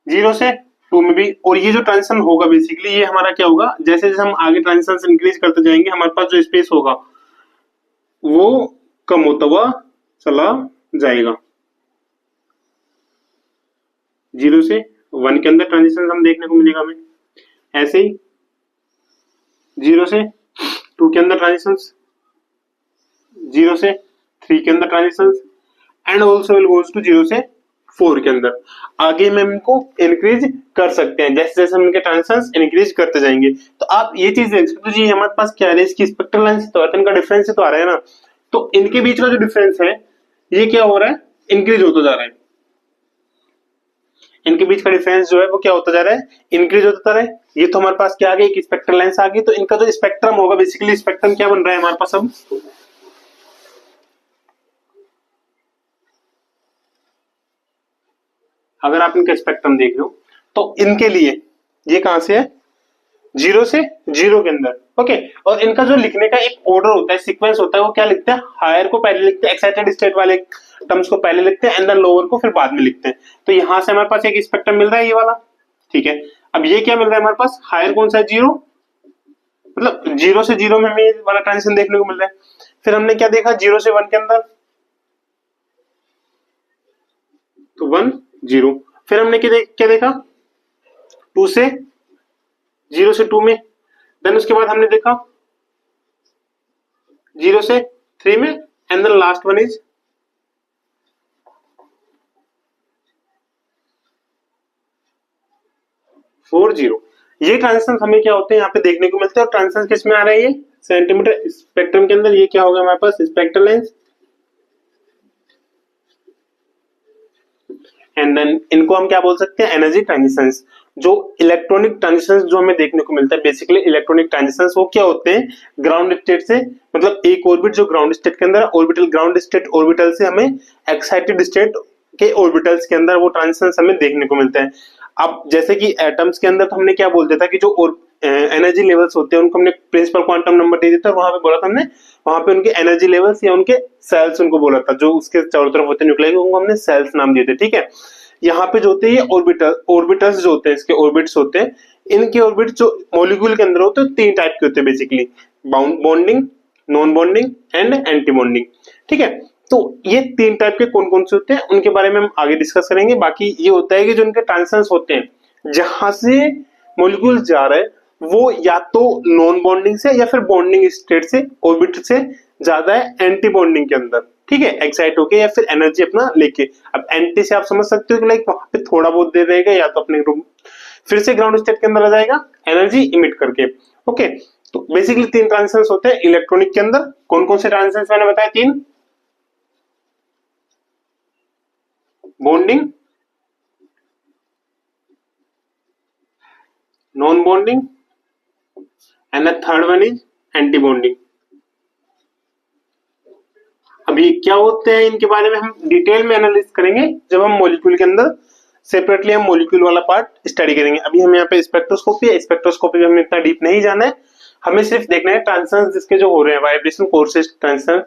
0 से 2 में भी। और ये जो ट्रांजिशन होगा बेसिकली ये हमारा क्या होगा, जैसे जैसे हम आगे ट्रांजिशन इंक्रीज करते जाएंगे हमारे पास जो स्पेस होगा वो कम होता हुआ चला जाएगा। 0 से 1 के अंदर ट्रांजिशन हम देखने को मिलेगा हमें, ऐसे ही 0 से 2 के अंदर ट्रांजिशन, 0 से 3 के अंदर transition, and also will goes to 0 से 4 के अंदर। आगे में इनको इंक्रीज कर सकते हैं जैसे जैसे हम इनके ट्रांजिशंस इंक्रीज करते जाएंगे। तो आप ये चीज देख सकते हो जी, हमारे पास क्या है, इसकी स्पेक्ट्रल लाइन से तो इनका डिफरेंस तो आ रहा है ना, तो इनके बीच का जो डिफरेंस है ये क्या हो रहा है, इंक्रीज होता जा रहा है। इनके बीच का डिफरेंस जो है वो क्या होता जा रहा है, इंक्रीज होता जा रहा है। ये तो हमारे पास क्या आ गई, एक स्पेक्ट्रल लाइन आ गई। तो इनका जो स्पेक्ट्रम होगा बेसिकली, स्पेक्ट्रम क्या बन रहा है हमारे पास अब, अगर आप इनका स्पेक्ट्रम देख रहे हो तो इनके लिए ये कहां से है, 0 से 0 के अंदर। ओके, और इनका जो लिखने का एक ऑर्डर होता है, सीक्वेंस होता है, वो क्या लिखते हैं, हायर को पहले लिखते हैं, एक्साइटेड स्टेट वाले टर्म्स को पहले लिखते हैं, एंड देन लोअर को फिर बाद में लिखते हैं। तो यहां से हमारे पास एक स्पेक्ट्रम मिल रहा है ये वाला, ठीक है। अब ये क्या मिल रहा है हमारे पास, हायर कौन सा है, 0, मतलब 0 से 0 में हमें वाला ट्रांजिशन देखने को मिल रहा है। फिर हमने क्या देखा, 0 से 1 के अंदर तो 1 0। फिर हमने क्या देखा, 2 से 0 से 2 में, देन उसके बाद हमने देखा 0 से 3 में, and then last one is 4 0। ये ट्रांजिशन हमें क्या होते हैं यहाँ पे देखने को मिलते हैं। और ट्रांजिशन किस में आ रहा है, ये सेंटीमीटर स्पेक्ट्रम के अंदर। ये क्या होगा हमारे पास, स्पेक्ट्रल लेंस, एंड देन इनको हम क्या बोल सकते हैं, एनर्जी ट्रांजिशंस। जो इलेक्ट्रॉनिक ट्रांजिशंस जो हमें देखने को मिलता है, बेसिकली इलेक्ट्रॉनिक ट्रांजिशंस वो क्या होते हैं, ग्राउंड स्टेट से, मतलब एक ऑर्बिट जो ग्राउंड स्टेट के अंदर ऑर्बिटल, ग्राउंड स्टेट ऑर्बिटल से हमें एक्साइटेड स्टेट के ऑर्बिटल्स के अंदर वो ट्रांजिशंस हमें देखने को मिलते हैं। अब जैसे कि एटम्स के अंदर तो हमने क्या बोलते था कि जो एनर्जी लेवल्स होते हैं उनको हमने प्रिंसिपल क्वांटम नंबर दे देता है, वहां पे बोला था हमने, वहां पे उनके एनर्जी लेवल्स या उनके सेल्स उनको बोला था, जो उसके चारों तरफ होते हैं न्यूक्लियस, उनको हमने सेल्स नाम दिए थे, ठीक है। यहाँ पे जो होते हैं ये ऑर्बिटल्स जो होते हैं, इसके ऑर्बिट्स होते हैं। इनके ऑर्बिट जो मॉलिक्यूल के अंदर होते हैं 3 टाइप के होते हैं basically, bonding, non bonding and anti bonding, ठीक है। तो ये 3 टाइप के कौन कौन से होते हैं उनके बारे में हम आगे डिस्कस करेंगे। बाकी ये होता है कि जो इनके ट्रांजिशंस होते हैं, जहां से मॉलिक्यूल जा रहा है वो या तो नॉन बॉन्डिंग से या फिर बॉन्डिंग स्टेट से, ऑर्बिट से ज्यादा है एंटी बॉन्डिंग के अंदर, ठीक है, एक्साइट होके या फिर एनर्जी अपना लेके। अब एंटी से आप समझ सकते हो कि लाइक वहां पे थोड़ा बहुत देर रहेगा, या तो अपने रूम फिर से ग्राउंड स्टेट के अंदर आ जाएगा एनर्जी इमिट करके। ओके, तो बेसिकली 3 ट्रांजिशंस होते हैं इलेक्ट्रॉनिक के अंदर। कौन कौन से ट्रांजिशंस मैंने बताया, 3, bonding, non bonding and the third one is anti bonding. अभी क्या होते हैं इनके बारे में हम डिटेल में एनालिसिस करेंगे जब हम मॉलिक्यूल के अंदर सेपरेटली हम मॉलिक्यूल वाला पार्ट स्टडी करेंगे। अभी हम यहाँ पे स्पेक्ट्रोस्कोपी है, स्पेक्ट्रोस्कोपी में हमें इतना डीप नहीं जाना है, हमें सिर्फ देखना है ट्रांजिशंस जिसके जो हो रहे हैं, वाइब्रेशन कोर्सेस ट्रांजिशन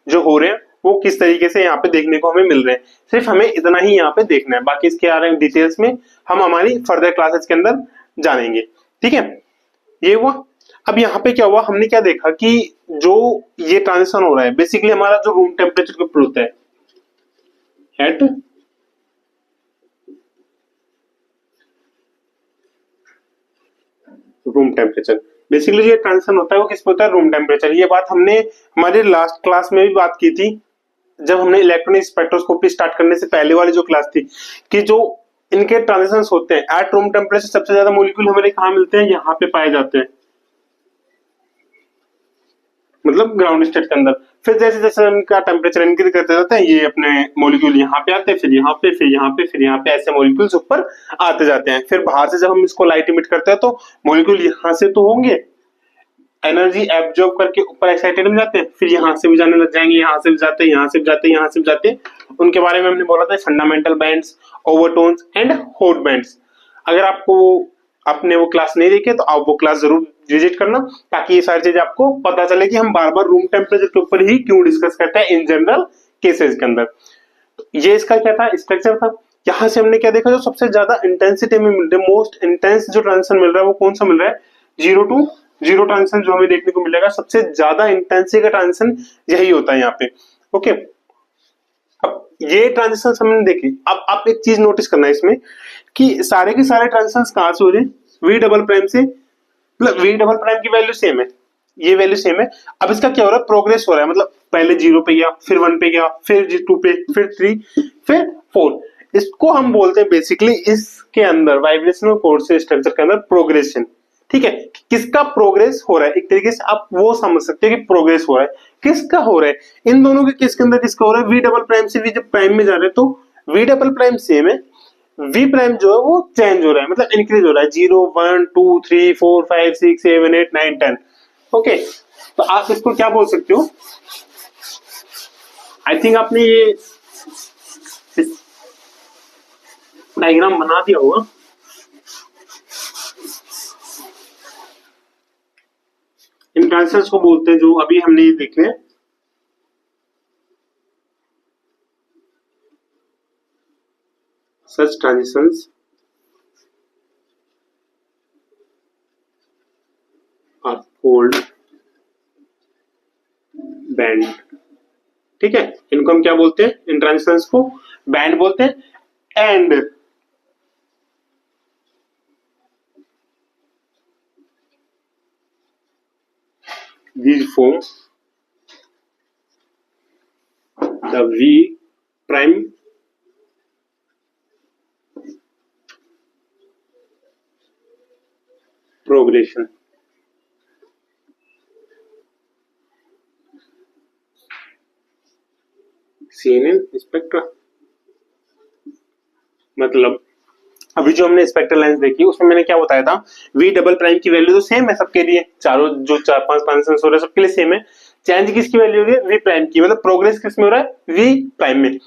जो हो रहे हैं वो किस तरीके से यहाँ पे देखने को हमें मिल रहे हैं। सिर्फ हमें इतना ही यहाँ पे देखना है, बाकी इसके आ रहे हैं डिटेल्स में हम हमारी फर्दर क्लासेस के अंदर जानेंगे, ठीक है। ये हुआ। अब यहाँ पे क्या हुआ, हमने क्या देखा कि जो ये ट्रांजिशन हो रहा है बेसिकली हमारा जो रूम टेम्परेचर के ऊपर होता है, एट रूम टेम्परेचर, बेसिकली जो ट्रांजिशन होता है वो किस पे होता है, रूम टेम्परेचर। ये बात हमने हमारे लास्ट क्लास में भी बात की थी, जब हमने इलेक्ट्रॉनिक स्पेक्ट्रोस्कोपी स्टार्ट करने से पहले वाली जो क्लास थी, कि जो इनके ट्रांजिशंस होते हैं एट रूम टेम्परेचर, सबसे ज्यादा मॉलिक्यूल हमारे कहाँ मिलते हैं, यहाँ पे पाए जाते हैं, मतलब ग्राउंड स्टेट के अंदर। फिर जैसे जैसे उनका टेम्परेचर इंक्रीज करते जाते हैं, ये अपने मॉलिक्यूल यहाँ पे आते हैं, फिर यहाँ पे, फिर यहाँ पे, फिर यहाँ पे, ऐसे मॉलिक्यूल्स ऊपर आते जाते हैं। फिर बाहर से जब हम इसको लाइट इमिट करते हैं तो मॉलिक्यूल यहाँ से तो होंगे, एनर्जी एब्जॉर्ब करके ऊपर एक्साइटेड में जाते हैं, फिर यहाँ से भी जाने लग जाएंगे, यहाँ से भी जाते हैं, यहाँ से भी जाते हैं, यहाँ से भी जाते हैं। उनके बारे में हमने बोला था fundamental bands, overtones and hot bands. अगर आपको आपने वो क्लास नहीं देखी तो आप वो क्लास जरूर विजिट करना, ताकि ये सारी चीजें आपको पता चले कि हम बार बार रूम टेम्परेचर के ऊपर ही क्यों डिस्कस करते हैं इन जनरल केसेस के अंदर। ये इसका क्या था, स्ट्रक्चर था। यहाँ से हमने क्या देखा, जो सबसे ज्यादा इंटेंसिटी में मिल रहा है, मोस्ट इंटेंस जो ट्रांजिशन मिल रहा है वो कौन सा मिल रहा है, 0 to 0 ट्रांजिशन जो हमें देखने को मिलेगा, सबसे ज्यादा इंटेंसिटी का ट्रांजिशन यही होता है यहाँ पे। ओके, अब ये ट्रांजिशन हमने देखी। अब आप एक चीज नोटिस करना है इसमें कि सारे के सारे ट्रांजिशन कहां से हो रहे हैं, वी डबल प्राइम से, मतलब वी डबल प्राइम की वैल्यू सेम है, ये वैल्यू सेम है। अब इसका क्या हो रहा है, प्रोग्रेस हो रहा है, मतलब पहले 0 पे गया, फिर 1 पे गया, फिर 2 पे, फिर 3, फिर 4। इसको हम बोलते हैं बेसिकली इसके अंदर वाइब्रेशनल कोऑर्डिनेट स्ट्रक्चर के अंदर प्रोग्रेशन। ठीक है, किसका प्रोग्रेस हो रहा है, एक तरीके से आप वो समझ सकते हैं कि प्रोग्रेस हो रहा है, किसका हो रहा है, इन दोनों के केस के अंदर किसका हो रहा है, वी डबल प्राइम से वी जब प्राइम में जा रहे हैं तो वी डबल प्राइम सेम है, वी प्राइम जो है वो चेंज हो रहा है, मतलब इंक्रीज हो रहा है, 0 1 2 3 4 5 6 7 8 9 10। ओके, तो आप इसको क्या बोल सकते हो, आई थिंक आपने ये डायग्राम बना दिया होगा। इन ट्रांजिशंस को बोलते हैं, जो अभी हमने ये देखे, सच ट्रांजिशंस आर कॉल्ड बैंड। ठीक है, इनको हम क्या बोलते हैं, इन ट्रांजिशंस को बैंड बोलते हैं। And these form the V prime progression। seen in spectra, मतलब अभी जो हमने स्पेक्ट्रल लाइंस देखी उसमें मैंने क्या बताया था, वी डबल प्राइम की वैल्यू तो सेम है सबके लिए, चारों जो 4-5 ट्रांजिशंस हो रहे हैं सबके लिए सेम है। चेंज किसकी वैल्यू हो रही है, वी प्राइम की, मतलब प्रोग्रेस किस में हो रहा है, वी प्राइम में।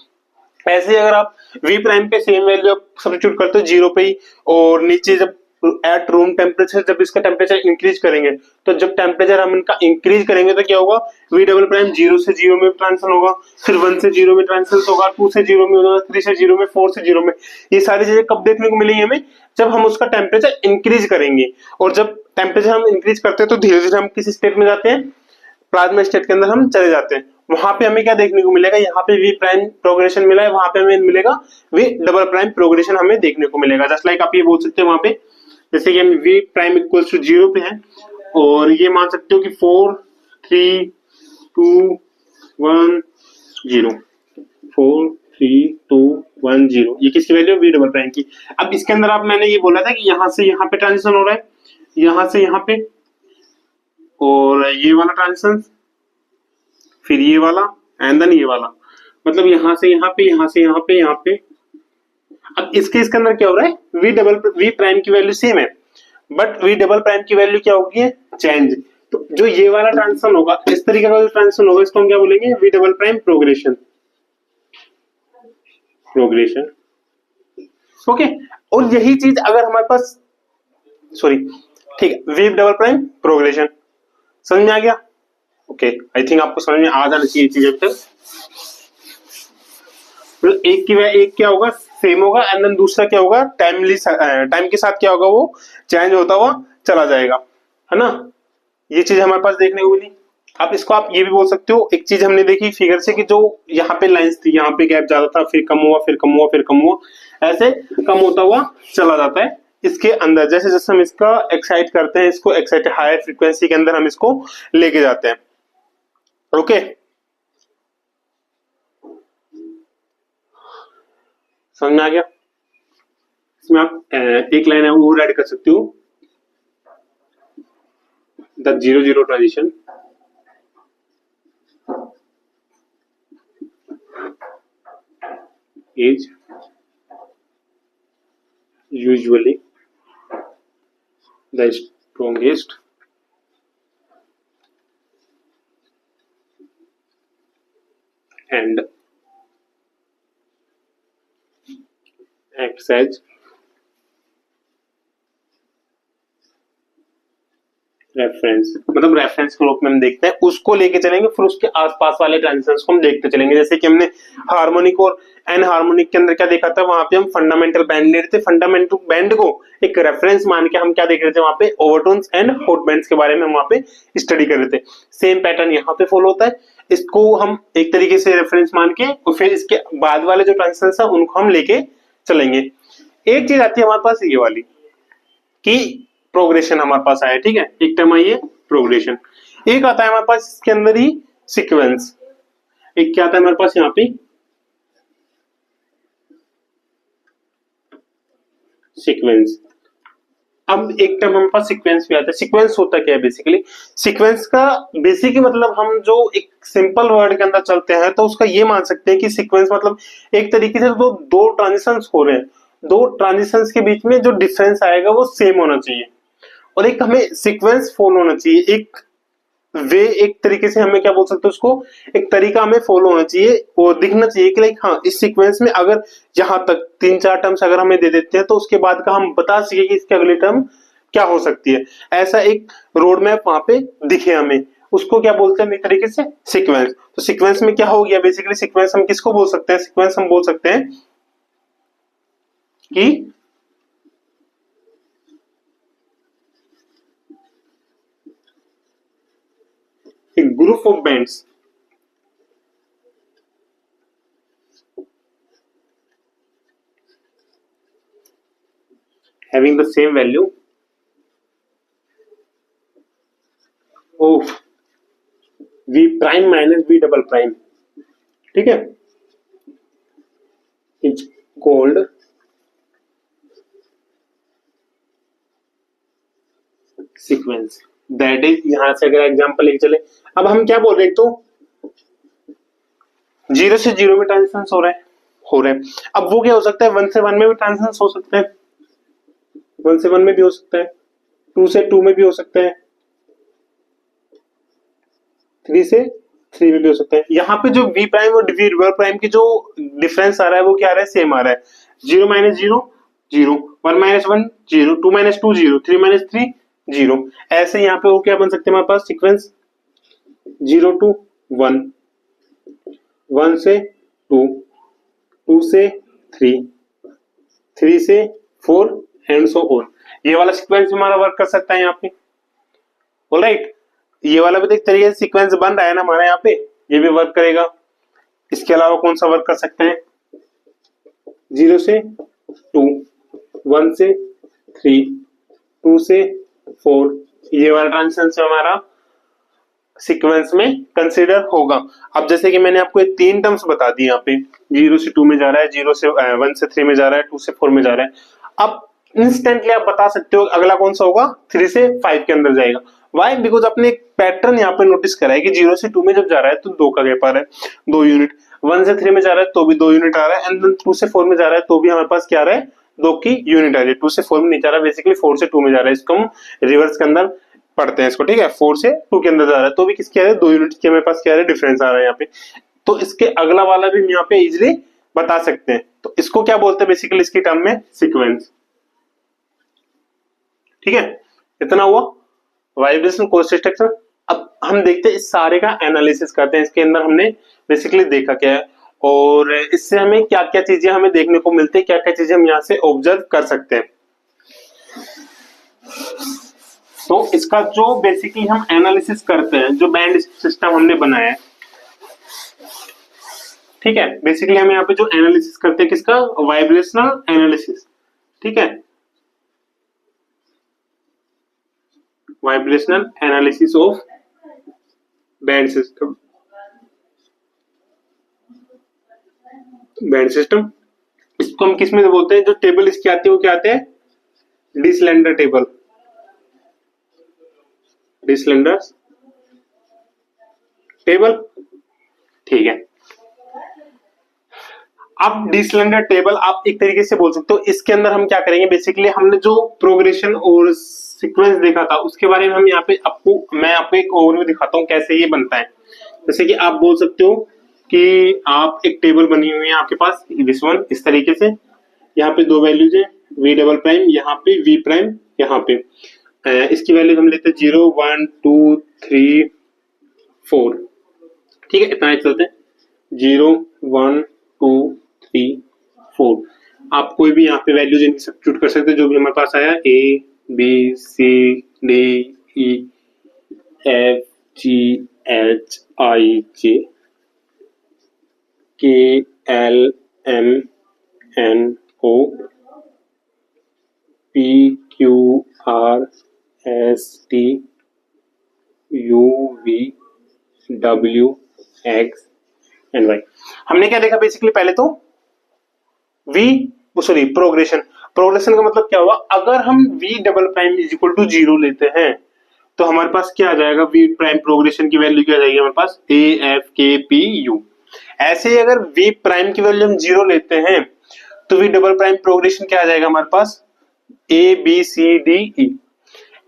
ऐसे अगर आप वी प्राइम पे सेम वैल्यू आप सब्स्टिट्यूट करते हो 0 पे ही, और नीचे जब एट रूम टेम्परेचर जब इसका टेम्परेचर इंक्रीज करेंगे, तो जब टेम्परेचर हम इनका इंक्रीज करेंगे तो क्या होगा, वी डबल प्राइम 0 से 0 में ट्रांजिशन होगा, फिर 1 से 0 में ट्रांजिशन होगा, 2 से 0 में होगा, 3 से 0 में, 4 से 0 में। ये सारी चीजें कब देखने को मिलेंगी हमें, जब हम उसका टेम्परेचर इंक्रीज करेंगे। और जब टेम्परेचर हम इंक्रीज करते हैं तो धीरे धीरे हम किस स्टेट में जाते हैं, प्लाज्मा स्टेट के अंदर हम चले जाते हैं। वहां पे हमें क्या देखने को मिलेगा, यहाँ पे वी प्राइम प्रोग्रेशन मिला है, वहां पे हमें मिलेगा वी डबल प्राइम प्रोग्रेशन हमें देखने को मिलेगा। जस्ट लाइक आप ये बोल सकते हैं वहां पे, जैसे कि हम वी प्राइम इक्वल टू 0 पे है, और ये मान सकते हो कि 4 3 2 1 0, 4 3 2 1 0, ये किसकी वैल्यू है, वी डबल प्राइम की। अब इसके अंदर आप मैंने ये बोला था कि यहाँ से यहाँ पे ट्रांजिशन हो रहा है, यहाँ से यहाँ पे, और ये वाला ट्रांजिशन, फिर ये वाला, एंड देन ये वाला, मतलब यहाँ से यहाँ पे, यहाँ से यहाँ पे, यहाँ पे। अब इसके अंदर क्या हो रहा है, वी प्राइम की वैल्यू सेम है, बट वी डबल प्राइम की वैल्यू क्या होगी, चेंज। तो जो ये वाला ट्रांजिशन होगा, इस तरीके का जो ट्रांजिशन होगा, इसको हम क्या बोलेंगे, V double prime progression. Okay, और यही चीज अगर हमारे पास, सॉरी, ठीक है, वी डबल प्राइम प्रोग्रेशन समझ में आ गया। ओके, आई थिंक आपको समझ में आ जाना चाहिए चीज। अभी तक एक क्या होगा, सेम होगा, एंड देन दूसरा क्या होगा, टाइम के साथ क्या होगा, वो चेंज होता हुआ चला जाएगा, है ना। ये चीज हमारे पास देखने को मिली। अब इसको आप ये भी बोल सकते हो, एक चीज हमने देखी फिगर से कि जो यहाँ पे लाइंस थी, यहाँ पे गैप ज्यादा था, फिर कम हुआ, फिर कम हुआ, फिर कम हुआ, ऐसे कम होता हुआ चला जाता है इसके अंदर। जैसे जैसे हम इसका एक्साइट करते हैं, इसको एक्साइट हायर फ्रीक्वेंसी के अंदर हम इसको लेके जाते हैं। ओके, समझ में आ गया। इसमें आप एक लाइन है वो ऐड कर सकते हो, the 0 0 transition is usually the strongest and acts as reference, मतलब रेफरेंस के रूप में हम देखते हैं, उसको लेके चलेंगे, फिर उसके आसपास वाले ट्रांजिशंस को हम देखते चलेंगे। जैसे कि हमने हार्मोनिक और एन हार्मोनिक के अंदर क्या देखा था, वहां पे हम फंडामेंटल बैंड ले रहे थे, फंडामेंटल बैंड को एक रेफरेंस मान के हम क्या देख रहे थे, वहां पे ओवरटोन्स एंड हॉट बैंड्स के बारे में हम वहां पे स्टडी कर रहे थे। सेम पैटर्न यहाँ पे फॉलो होता है, इसको हम एक तरीके से रेफरेंस मान के और फिर इसके बाद वाले जो ट्रांजिशंस है उनको हम लेके चलेंगे। एक चीज आती है हमारे पास ये वाली कि प्रोग्रेशन हमारे पास आया, ठीक है, एक टर्म आई है प्रोग्रेशन, एक आता है हमारे पास इसके अंदर ही सीक्वेंस, एक क्या आता है हमारे पास यहाँ पे सीक्वेंस। अब एक टर्म हमारे पास सीक्वेंस भी आता है। सीक्वेंस होता क्या है बेसिकली, सीक्वेंस का बेसिकली मतलब हम जो एक सिंपल वर्ड के अंदर चलते हैं तो उसका ये मान सकते हैं कि सीक्वेंस मतलब एक तरीके से दो ट्रांजिशंस हो रहे हैं, दो ट्रांजिशंस के बीच में जो डिफरेंस आएगा वो सेम होना चाहिए और एक हमें सीक्वेंस फॉलो होना चाहिए, एक वे, एक तरीके से हमें क्या बोल सकते हैं उसको, एक तरीका हमें फॉलो होना चाहिए और दिखना चाहिए कि लाइक हाँ इस सीक्वेंस में अगर यहाँ तक 3-4 टर्म्स अगर हमें दे देते हैं तो उसके बाद का हम बता सके कि इसके अगले टर्म क्या हो सकती है, ऐसा एक रोड मैप वहां पे दिखे हमें, उसको क्या बोलते हैं एक तरीके से सीक्वेंस। तो सीक्वेंस में क्या हो गया बेसिकली, सीक्वेंस हम किसको बोल सकते हैं, सीक्वेंस हम बोल सकते हैं कि a group of bands having the same value of v prime minus v double prime, ठीक है, is called sequence. That is, यहां से अगर एग्जांपल लेके चले, अब हम क्या बोल रहे हैं, तो 0 से 0 में ट्रांजिशन हो रहे हैं, अब वो क्या हो सकता है 1 से 1 में भी ट्रांजिशन हो सकते हैं, 1 से 1 में भी हो सकता है, 2 से 2 में भी हो सकता है, 3 से 3 में भी हो सकता है। यहाँ पे जो v प्राइम और v रिवर्स प्राइम की जो डिफरेंस आ रहा है वो क्या आ रहा है, सेम आ रहा है, 0 माइनस 0 0, 1 माइनस 1 0, 2 माइनस 2 0, 3 माइनस 3 0। ऐसे यहाँ पे वो क्या बन सकते हैं हमारे पास सीक्वेंस, 0 टू 1, 1 से 2, 2 से 3, 3 से 4 एंड सो ऑन। ये वाला सीक्वेंस हमारा वर्क कर सकता है यहाँ पे, ऑलराइट, ये वाला भी एक तरीके से सीक्वेंस बन रहा है ना हमारे यहाँ पे, ये भी वर्क करेगा। इसके अलावा कौन सा वर्क कर सकते हैं, 0 से 2, 1 से 3, 2 से 4, ये वाला ट्रांजिशन से हमारा सीक्वेंस में कंसीडर होगा। अब जैसे कि मैंने आपको 3 टर्म्स बता दी यहाँ पे, 0 से 2 में जा रहा है, 0 से 1 से 3 में जा रहा है, 2 से 4 में जा रहा है। अब इंस्टेंटली आप बता सकते हो अगला कौन सा होगा, 3 से 5 के अंदर जाएगा। वाई, बिकॉज आपने एक पैटर्न यहाँ पे नोटिस करा है कि 0 से 2 में जब जा रहा है तो 2 का गैप आ रहा है, 2 यूनिट, 1 से 3 में जा रहा है तो भी 2 यूनिट आ रहा है, एंड 2 से 4 में जा रहा है तो भी हमारे पास क्या आ रहा है, 2 की यूनिट आ रही है। 2 से 4 में नहीं जा रहा, बेसिकली 4 से 2 में जा रहा है, इसको हम रिवर्स के अंदर पढ़ते हैं इसको, ठीक है, 4 से 2 के अंदर जा रहा है तो भी किसके आ रहा है, 2 यूनिट के हमारे पास क्या आ रहा है, डिफरेंस आ रहा है यहाँ पे। तो इसके अगला वाला भी हम यहाँ पे इजिली बता सकते हैं, तो इसको क्या बोलते हैं बेसिकली इसकी टर्म में, सीक्वेंस, ठीक है। इतना हुआ वाइब्रेशन कोर्स स्ट्रक्चर। अब हम देखते हैं इस सारे का एनालिसिस करते हैं, इसके अंदर हमने बेसिकली देखा क्या है और इससे हमें क्या क्या चीजें हमें देखने को मिलती है, क्या क्या चीजें हम यहाँ से ऑब्जर्व कर सकते हैं। तो इसका जो बेसिकली हम एनालिसिस करते हैं, जो बैंड सिस्टम हमने बनाया है, ठीक है, बेसिकली हम यहाँ पे जो एनालिसिस करते हैं किसका, वाइब्रेशनल एनालिसिस, ठीक है, vibrational analysis of band system, band system. इसको हम किस में बोलते हैं, जो टेबल इसकी आती है वो क्या आते हैं, D cylinder table, D cylinder table, ठीक है। आप डी सिलेंडर टेबल आप एक तरीके से बोल सकते हो। इसके अंदर हम क्या करेंगे, बेसिकली हमने जो प्रोग्रेशन और सीक्वेंस देखा था उसके बारे में हम यहाँ पे मैं आपको एक ओवरव्यू दिखाता हूँ कैसे ये बनता है। जैसे कि आप बोल सकते हो कि आप एक टेबल बनी हुई है आपके पास, दिस वन, इस तरीके से। यहाँ पे दो वैल्यूज है, वी डबल प्राइम, यहाँ पे वी प्राइम, यहाँ पे इसकी वैल्यू हम लेते हैं 0 1 2 3 4। ठीक है, इतना चलते हैं 0 1 2 3 4। आप कोई भी यहाँ पे वैल्यूज इनकी सब्स्टिट्यूट कर सकते हैं जो भी हमारे पास आया, A B C D E F G H I J K L M N O P Q R S T U V W X and Y. हमने क्या देखा बेसिकली, पहले तो प्रोग्रेशन। प्रोग्रेशन का मतलब क्या हुआ, अगर हम v double prime is equal to 0 लेते हैं तो हमारे पास क्या आ जाएगा, v प्राइम प्रोग्रेशन की वैल्यू क्या आ जाएगी हमारे पास, a f k p u। ऐसे ही अगर v प्राइम की वैल्यू हम 0 लेते हैं तो v डबल प्राइम प्रोग्रेशन क्या आ जाएगा हमारे पास, a b c d e।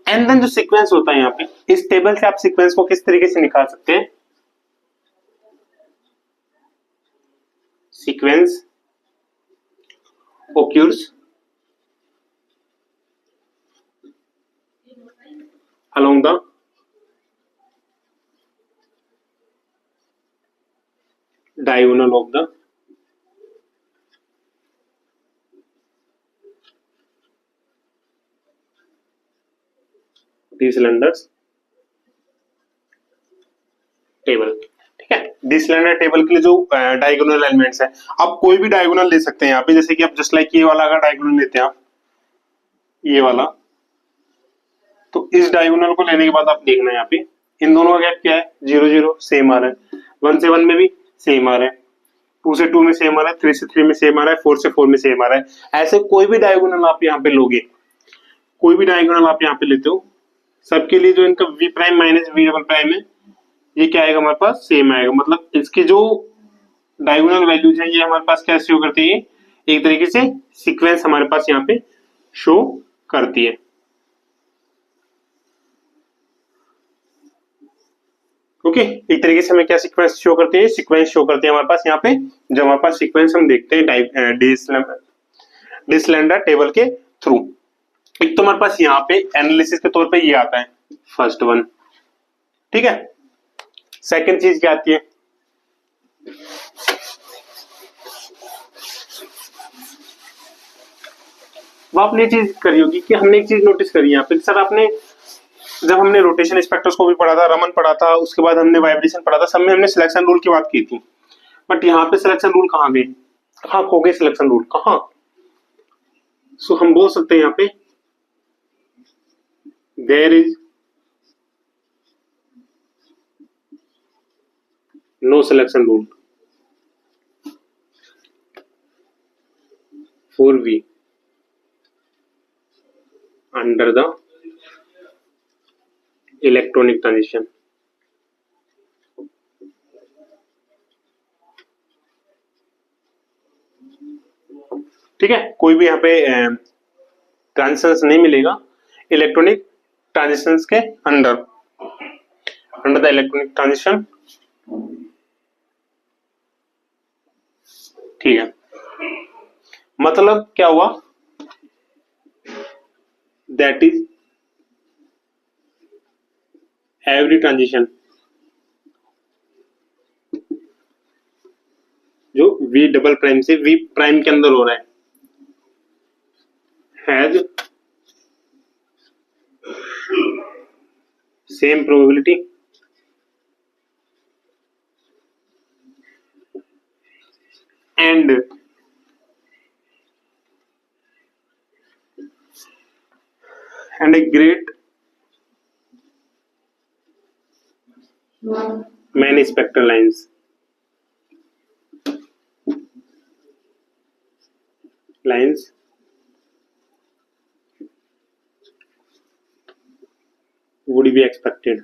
And then जो सीक्वेंस होता है यहाँ पे, इस टेबल से आप सीक्वेंस को किस तरीके से निकाल सकते हैं, sequence occurs along the diagonal of the D cylinders table. ठीक है, डी सिलेंडर टेबल के लिए जो डायगोनल एलिमेंट्स है, आप कोई भी डायगोनल ले सकते हैं यहाँ पे। जैसे कि आप जस्ट लाइक ये वाला अगर डायगोनल लेते हैं आप, ये वाला, तो इस डायगोनल को लेने के बाद आप देखना यहाँ पे इन दोनों का गैप क्या है, 0 0 सेम आ रहा है, 1 से 1 में भी सेम आ रहा है, 2 से 2 में सेम आ रहा है, 3 से 3 में सेम आ रहा है, 4 से 4 में सेम आ रहा है। ऐसे कोई भी डायगोनल आप यहाँ पे लोगे, कोई भी डायगोनल आप यहाँ पे लेते हो, सबके लिए जो इनका v prime minus v double prime है, ये क्या आएगा हमारे पास, सेम आएगा। मतलब इसकी जो डायगोनल वैल्यूज है ये हमारे पास क्या शो करती है, एक तरीके से सीक्वेंस हमारे पास यहाँ पे शो करती है। ओके, एक तरीके से हमें क्या सीक्वेंस शो करती है, सीक्वेंस शो करती है हमारे पास यहाँ पे। जब हमारे पास सीक्वेंस हम देखते हैं डी सिलेंडर टेबल के थ्रू, एक तो हमारे पास यहाँ पे एनालिसिस के तौर पे ये आता है फर्स्ट वन। ठीक है, सेकंड चीज क्या आती है, वो आपने चीज करी होगी कि हमने एक चीज नोटिस करी यहाँ पे, सर आपने जब हमने रोटेशन स्पेक्ट्रोस्कोपी पढ़ा था, रमन पढ़ा था, उसके बाद हमने वाइब्रेशन पढ़ा था, सब में हमने सिलेक्शन रूल की बात की थी। बट यहाँ पे सिलेक्शन रूल कहाँ गए, कहाँ खो गए सिलेक्शन रूल, कहाँ। सो हम बोल सकते हैं यहाँ पे there is no selection rule for V under the electronic transition. ठीक है, कोई भी यहाँ पे ट्रांजिशंस नहीं मिलेगा इलेक्ट्रॉनिक ट्रांजिशंस के अंडर द इलेक्ट्रॉनिक ट्रांजिशन। ठीक है, मतलब क्या हुआ, दैट इज एवरी ट्रांजिशन जो V डबल प्राइम से V प्राइम के अंदर हो रहा है has same probability and a great many spectral lines would be expected।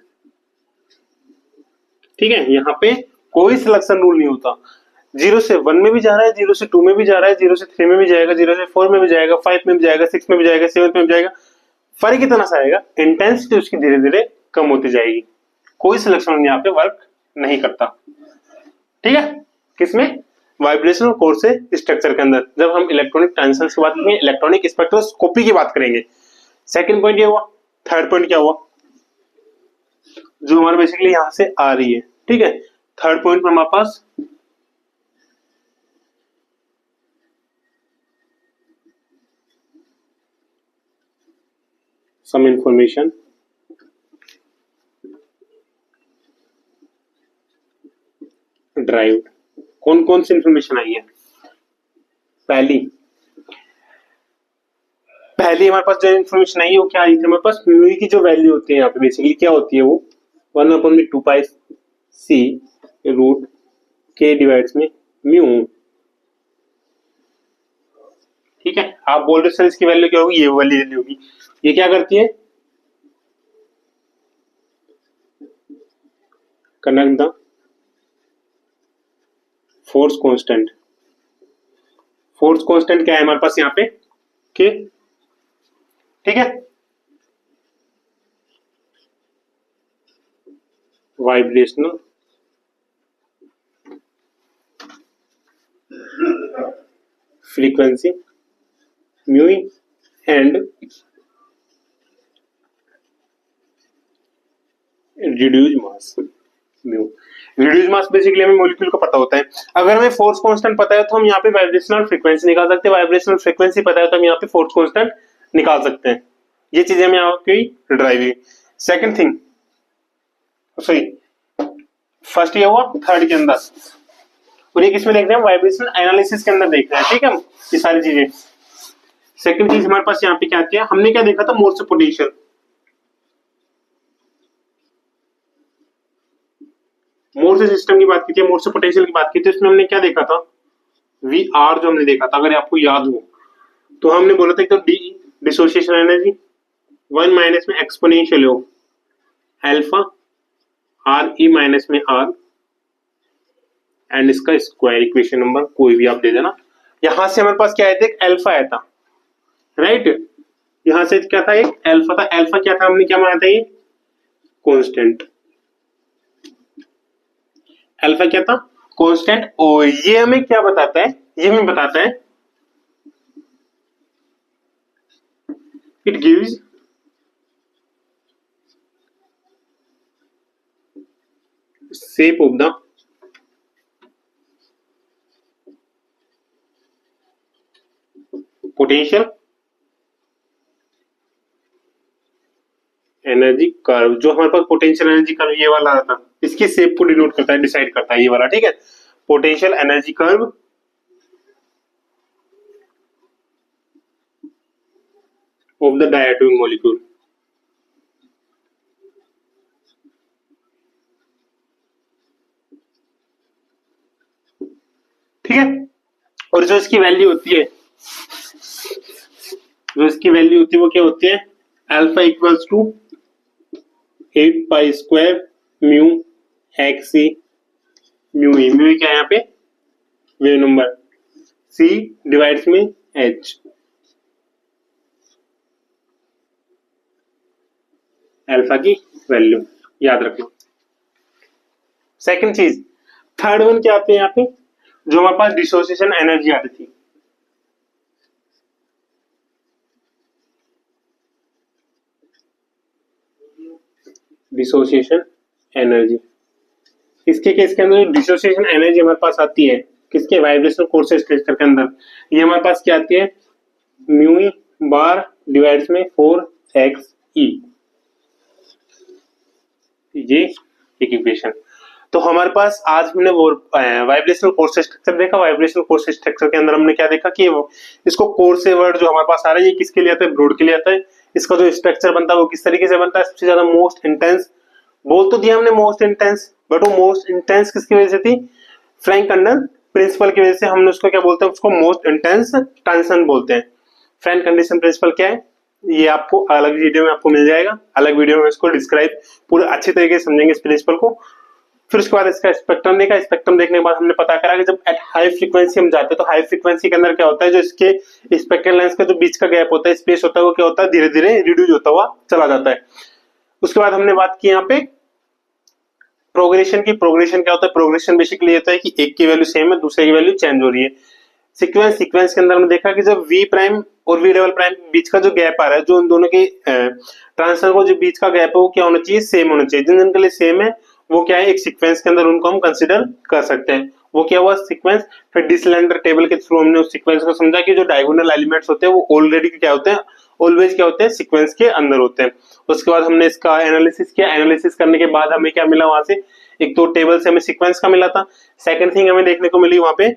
ठीक है, यहाँ पे कोई सिलेक्शन रूल नहीं होता। 0 से 1 में भी जा रहा है, 0 से 2 में भी जा रहा है, 0 से 3 में भी जाएगा, 0 से 4 में भी जाएगा, 5 में भी जाएगा, 6 में भी जाएगा, 7 में भी जाएगा। फर्क इतना सा आएगा, इंटेंसिटी उसकी धीरे धीरे कम होती जाएगी। कोई सिलेक्शन यहाँ पे वर्क नहीं करता। ठीक है, किसमें? वाइब्रेशनल कोर्स स्ट्रक्चर के अंदर। जब हम इलेक्ट्रॉनिक ट्रांजिशंस की बात करेंगे, इलेक्ट्रॉनिक स्पेक्ट्रोस्कोपी की बात करेंगे। सेकंड पॉइंट ये हुआ। थर्ड पॉइंट क्या हुआ, जो हमारे बेसिकली यहां से आ रही है। ठीक है, थर्ड पॉइंट में हमारे पास सम इंफॉर्मेशन ड्राइव। कौन कौन सी इंफॉर्मेशन आई है? पहली हमारे पास जो इंफॉर्मेशन आई है वो क्या आई थी? हमारे पास म्यू की जो वैल्यू होती है यहाँ पे बेसिकली क्या होती है, वो 1/2 पाई सी रूट के डिवाइड्स में म्यू। ठीक है, आप बोल रहे सर इसकी वैल्यू क्या होगी? ये वाली वैल्यू होगी। ये क्या करती है? Connect the force constant. Force constant क्या है हमारे पास यहाँ पे? के। ठीक है, vibrational frequency mu and reduce mass mu. Reduce mass basically हमें मॉलिक्यूल को पता होता है। अगर हमें फोर्स कांस्टेंट पता है तो हम यहाँ पे वाइब्रेशनल फ्रीक्वेंसी निकाल सकते हैं। वाइब्रेशनल फ्रीक्वेंसी पता है तो हम यहाँ पे फोर्स कांस्टेंट निकाल सकते हैं। ये चीजें हमें यहाँ की ड्राइव है। सेकंड थिंग, सॉरी फर्स्ट ये हुआ, थर्ड के अंदर, और ये किसमें देख रहे हैं? वाइब्रेशनल एनालिसिस के अंदर देख रहे हैं। ठीक है, ये सारी चीजें। सेकंड चीज हमारे पास यहाँ पे क्या किया हमने? क्या देखा था? Morse potential. मोर्स सिस्टम की बात की थी, मोर्स पोटेंशियल की बात की थी। उसमें हमने क्या देखा था? वी आर जो हमने देखा था, अगर आपको याद हो तो हमने बोला था एकदम डी डिसोसिएशन एनर्जी 1 माइनस में exponential of alpha R E minus में आर एंड इसका स्क्वायर। इक्वेशन नंबर कोई भी आप दे देना। यहां से हमारे पास क्या आया था? एक अल्फा आया था, राइट। यहां से क्या था? एक अल्फा था। अल्फा क्या था? हमने क्या माना था? ये कांस्टेंट। अल्फा क्या था? कांस्टेंट। और ये हमें क्या बताता है? ये हमें बताता है it gives shape of the potential energy curve. जो हमारे पास पोटेंशियल एनर्जी कर्व ये वाला आता था, इसकी शेप को डिनोट करता है, डिसाइड करता है ये वाला। ठीक है, potential energy curve of the diatomic molecule. ठीक है, और जो इसकी वैल्यू होती है, वो क्या होती है? Alpha equals to 8 pi square mu X C mu E. Mu क्या है यहाँ पे? Wave number. सी डिवाइड्स में एच। अल्फा की वैल्यू याद रखना। सेकंड चीज, थर्ड वन क्या आते हैं यहाँ पे? जो हमारे पास डिसोसिएशन एनर्जी आती थी। डिसोसिएशन एनर्जी, इसके केस के अंदर डिसोसिएशन एनर्जी हमारे पास आती है किसके? वाइब्रेशनल कोर्स स्ट्रक्चर के अंदर। ये हमारे पास क्या आती है? म्यू ई बार डिवाइड्स में 4x ई। ये एक इक्वेशन। तो हमारे पास आज हमने वो वाइब्रेशनल कोर्स स्ट्रक्चर देखा। वाइब्रेशनल कोर्स स्ट्रक्चर के अंदर हमने क्या देखा कि इसको कोर से वर्ड जो हमारे पास आ रहा है ये किसके लिए आता है? ब्रॉड के लिए आता है। इसका जो स्ट्रक्चर बनता है वो किस तरीके से बनता है? सबसे ज्यादा मोस्ट इंटेंस, बोल तो दिया हमने मोस्ट इंटेंस, बट वो मोस्ट इंटेंस किसकी वजह से थी? फ्रैंक कंडन प्रिंसिपल की वजह से। हमने उसको क्या बोलते हैं? उसको मोस्ट इंटेंस ट्रांजिशन बोलते हैं। फ्रैंक कंडीशन प्रिंसिपल क्या है? ये आपको अलग वीडियो में आपको मिल जाएगा। अलग वीडियो में इसको डिस्क्राइब पूरे अच्छे तरीके से समझेंगे इस प्रिंसिपल को। फिर उसके बाद इसका स्पेक्ट्रम देखा। स्पेक्ट्रम देखने के बाद हमने पता करा कि जब एट हाई फ्रीक्वेंसी हम जाते हैं तो हाई फ्रीक्वेंसी के अंदर क्या होता है, जो इसके स्पेक्ट्रल लेंस का जो बीच का गैप होता है, स्पेस होता है, वो क्या होता है, धीरे धीरे रिड्यूस होता हुआ चला जाता है। उसके बाद हमने बात की यहाँ पे प्रोग्रेशन की। प्रोग्रेशन क्या होता है, प्रोग्रेशन बेसिकली होता है कि एक की वैल्यू सेम है, दूसरे की वैल्यू चेंज हो रही है। सीक्वेंस के अंदर हमने देखा कि जब वी प्राइम और वी डबल प्राइम बीच का जो गैप आ रहा है, जो उन दोनों के ट्रांजिशन को जो बीच का गैप है वो क्या होना चाहिए, सेम होना चाहिए। जिन जिनके लिए सेम है वो क्या है, एक सीक्वेंस के अंदर उनको हम कंसीडर कर सकते हैं। वो क्या हुआ, सीक्वेंस। फिर डिसलेंडर टेबल के थ्रू हमने उस सीक्वेंस को समझा कि जो डायगोनल एलिमेंट्स होते हैं वो ऑलरेडी क्या होते हैं, ऑलवेज क्या होते हैं, सीक्वेंस के अंदर होते हैं। उसके बाद हमने इसका एनालिसिस किया। एनालिसिस करने के बाद हमें क्या मिला वहां से, एक तो टेबल से हमें सीक्वेंस का मिला था। सेकंड थिंग हमें देखने को मिली वहां पे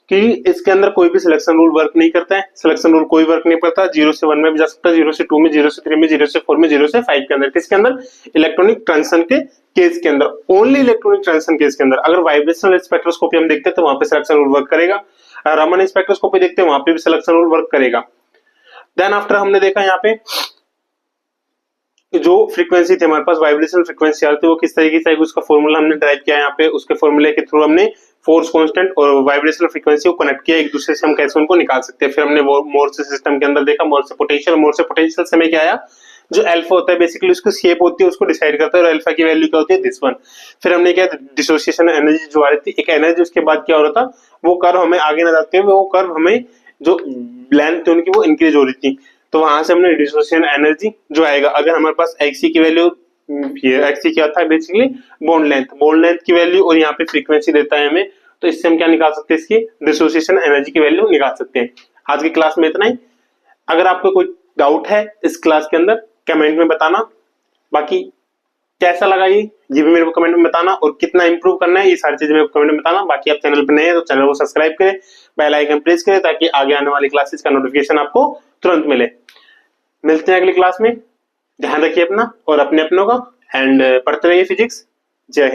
कि इसके अंदर कोई भी सिलेक्शन रूल वर्क नहीं करता है। सिलेक्शन रूल कोई वर्क नहीं करता। 0 से 1 में भी जा सकता है, 0 से 2 में, 0 से 3 में, 0 से 4 में, 0 से 5 के अंदर। किसके अंदर, इलेक्ट्रॉनिक ट्रांजिशन के केस के अंदर, ओनली इलेक्ट्रॉनिक ट्रांजिशन केस के अंदर। अगर वाइब्रेशनल स्पेक्ट्रोस्कोपी हम देखते हैं तो वहां पे सिलेक्शन रूल वर्क करेगा। रमन स्पेक्ट्रोस्कोपी देखते हैं वहां पे भी सिलेक्शन रूल वर्क करेगा। देन आफ्टर हमने देखा यहाँ पे जो फ्रीक्वेंसी थी हमारे पास, वाइब्रेशनल फ्रीक्वेंसी आती है, वो किस तरीके से आएगी उसका फॉर्मूला हमने ड्राइव किया यहाँ पे। उसके फॉर्मूले के थ्रू हमने फोर्स कांस्टेंट और वाइब्रेशनल फ्रीक्वेंसी को कनेक्ट किया एक दूसरे से, हम कैसे उनको निकाल सकते हैं। फिर हमने मोर्स सिस्टम के अंदर देखा मोर्स पोटेंशियल से हमें क्या आया, जो अल्फा होता है बेसिकली उसकी शेप होती है, उसको डिसाइड करता है, और अल्फा की वैल्यू क्या होती है, दिस वन। फिर हमने क्या, डिसोसिएशन एनर्जी जो आ रही थी, एक एनर्जी, उसके बाद क्या हो रहा था, वो कर्व हमें आगे ना जाते हुए वो कर्व हमें जो लेंथ थी उनकी वो इंक्रीज हो रही थी। तो वहां से हमने डिसोसिएशन एनर्जी जो आएगा, अगर हमारे पास एक्सी की वैल्यू, ये एक्सी क्या था बेसिकली, बॉन्ड लेंथ की वैल्यू, और यहाँ पे फ्रीक्वेंसी देता है हमें, तो इससे हम क्या निकाल सकते हैं, इसकी डिसोसिएशन एनर्जी की वैल्यू निकाल सकते हैं। आज की क्लास में इतना ही। अगर आपको कोई डाउट है इस क्लास के अंदर, कमेंट में बताना। बाकी कैसा लगा ये भी मेरे को कमेंट में बताना, और कितना इंप्रूव करना है ये सारी चीजें मेरे को कमेंट में बताना। बाकी आप चैनल पर नए हैं तो चैनल को सब्सक्राइब करें, बेल आइकन प्रेस करें, ताकि आगे आने वाली क्लासेस का नोटिफिकेशन आपको तुरंत मिले। मिलते हैं अगली क्लास में। ध्यान रखिए अपना और अपने अपनों का, एंड पढ़ते रहिए फिजिक्स।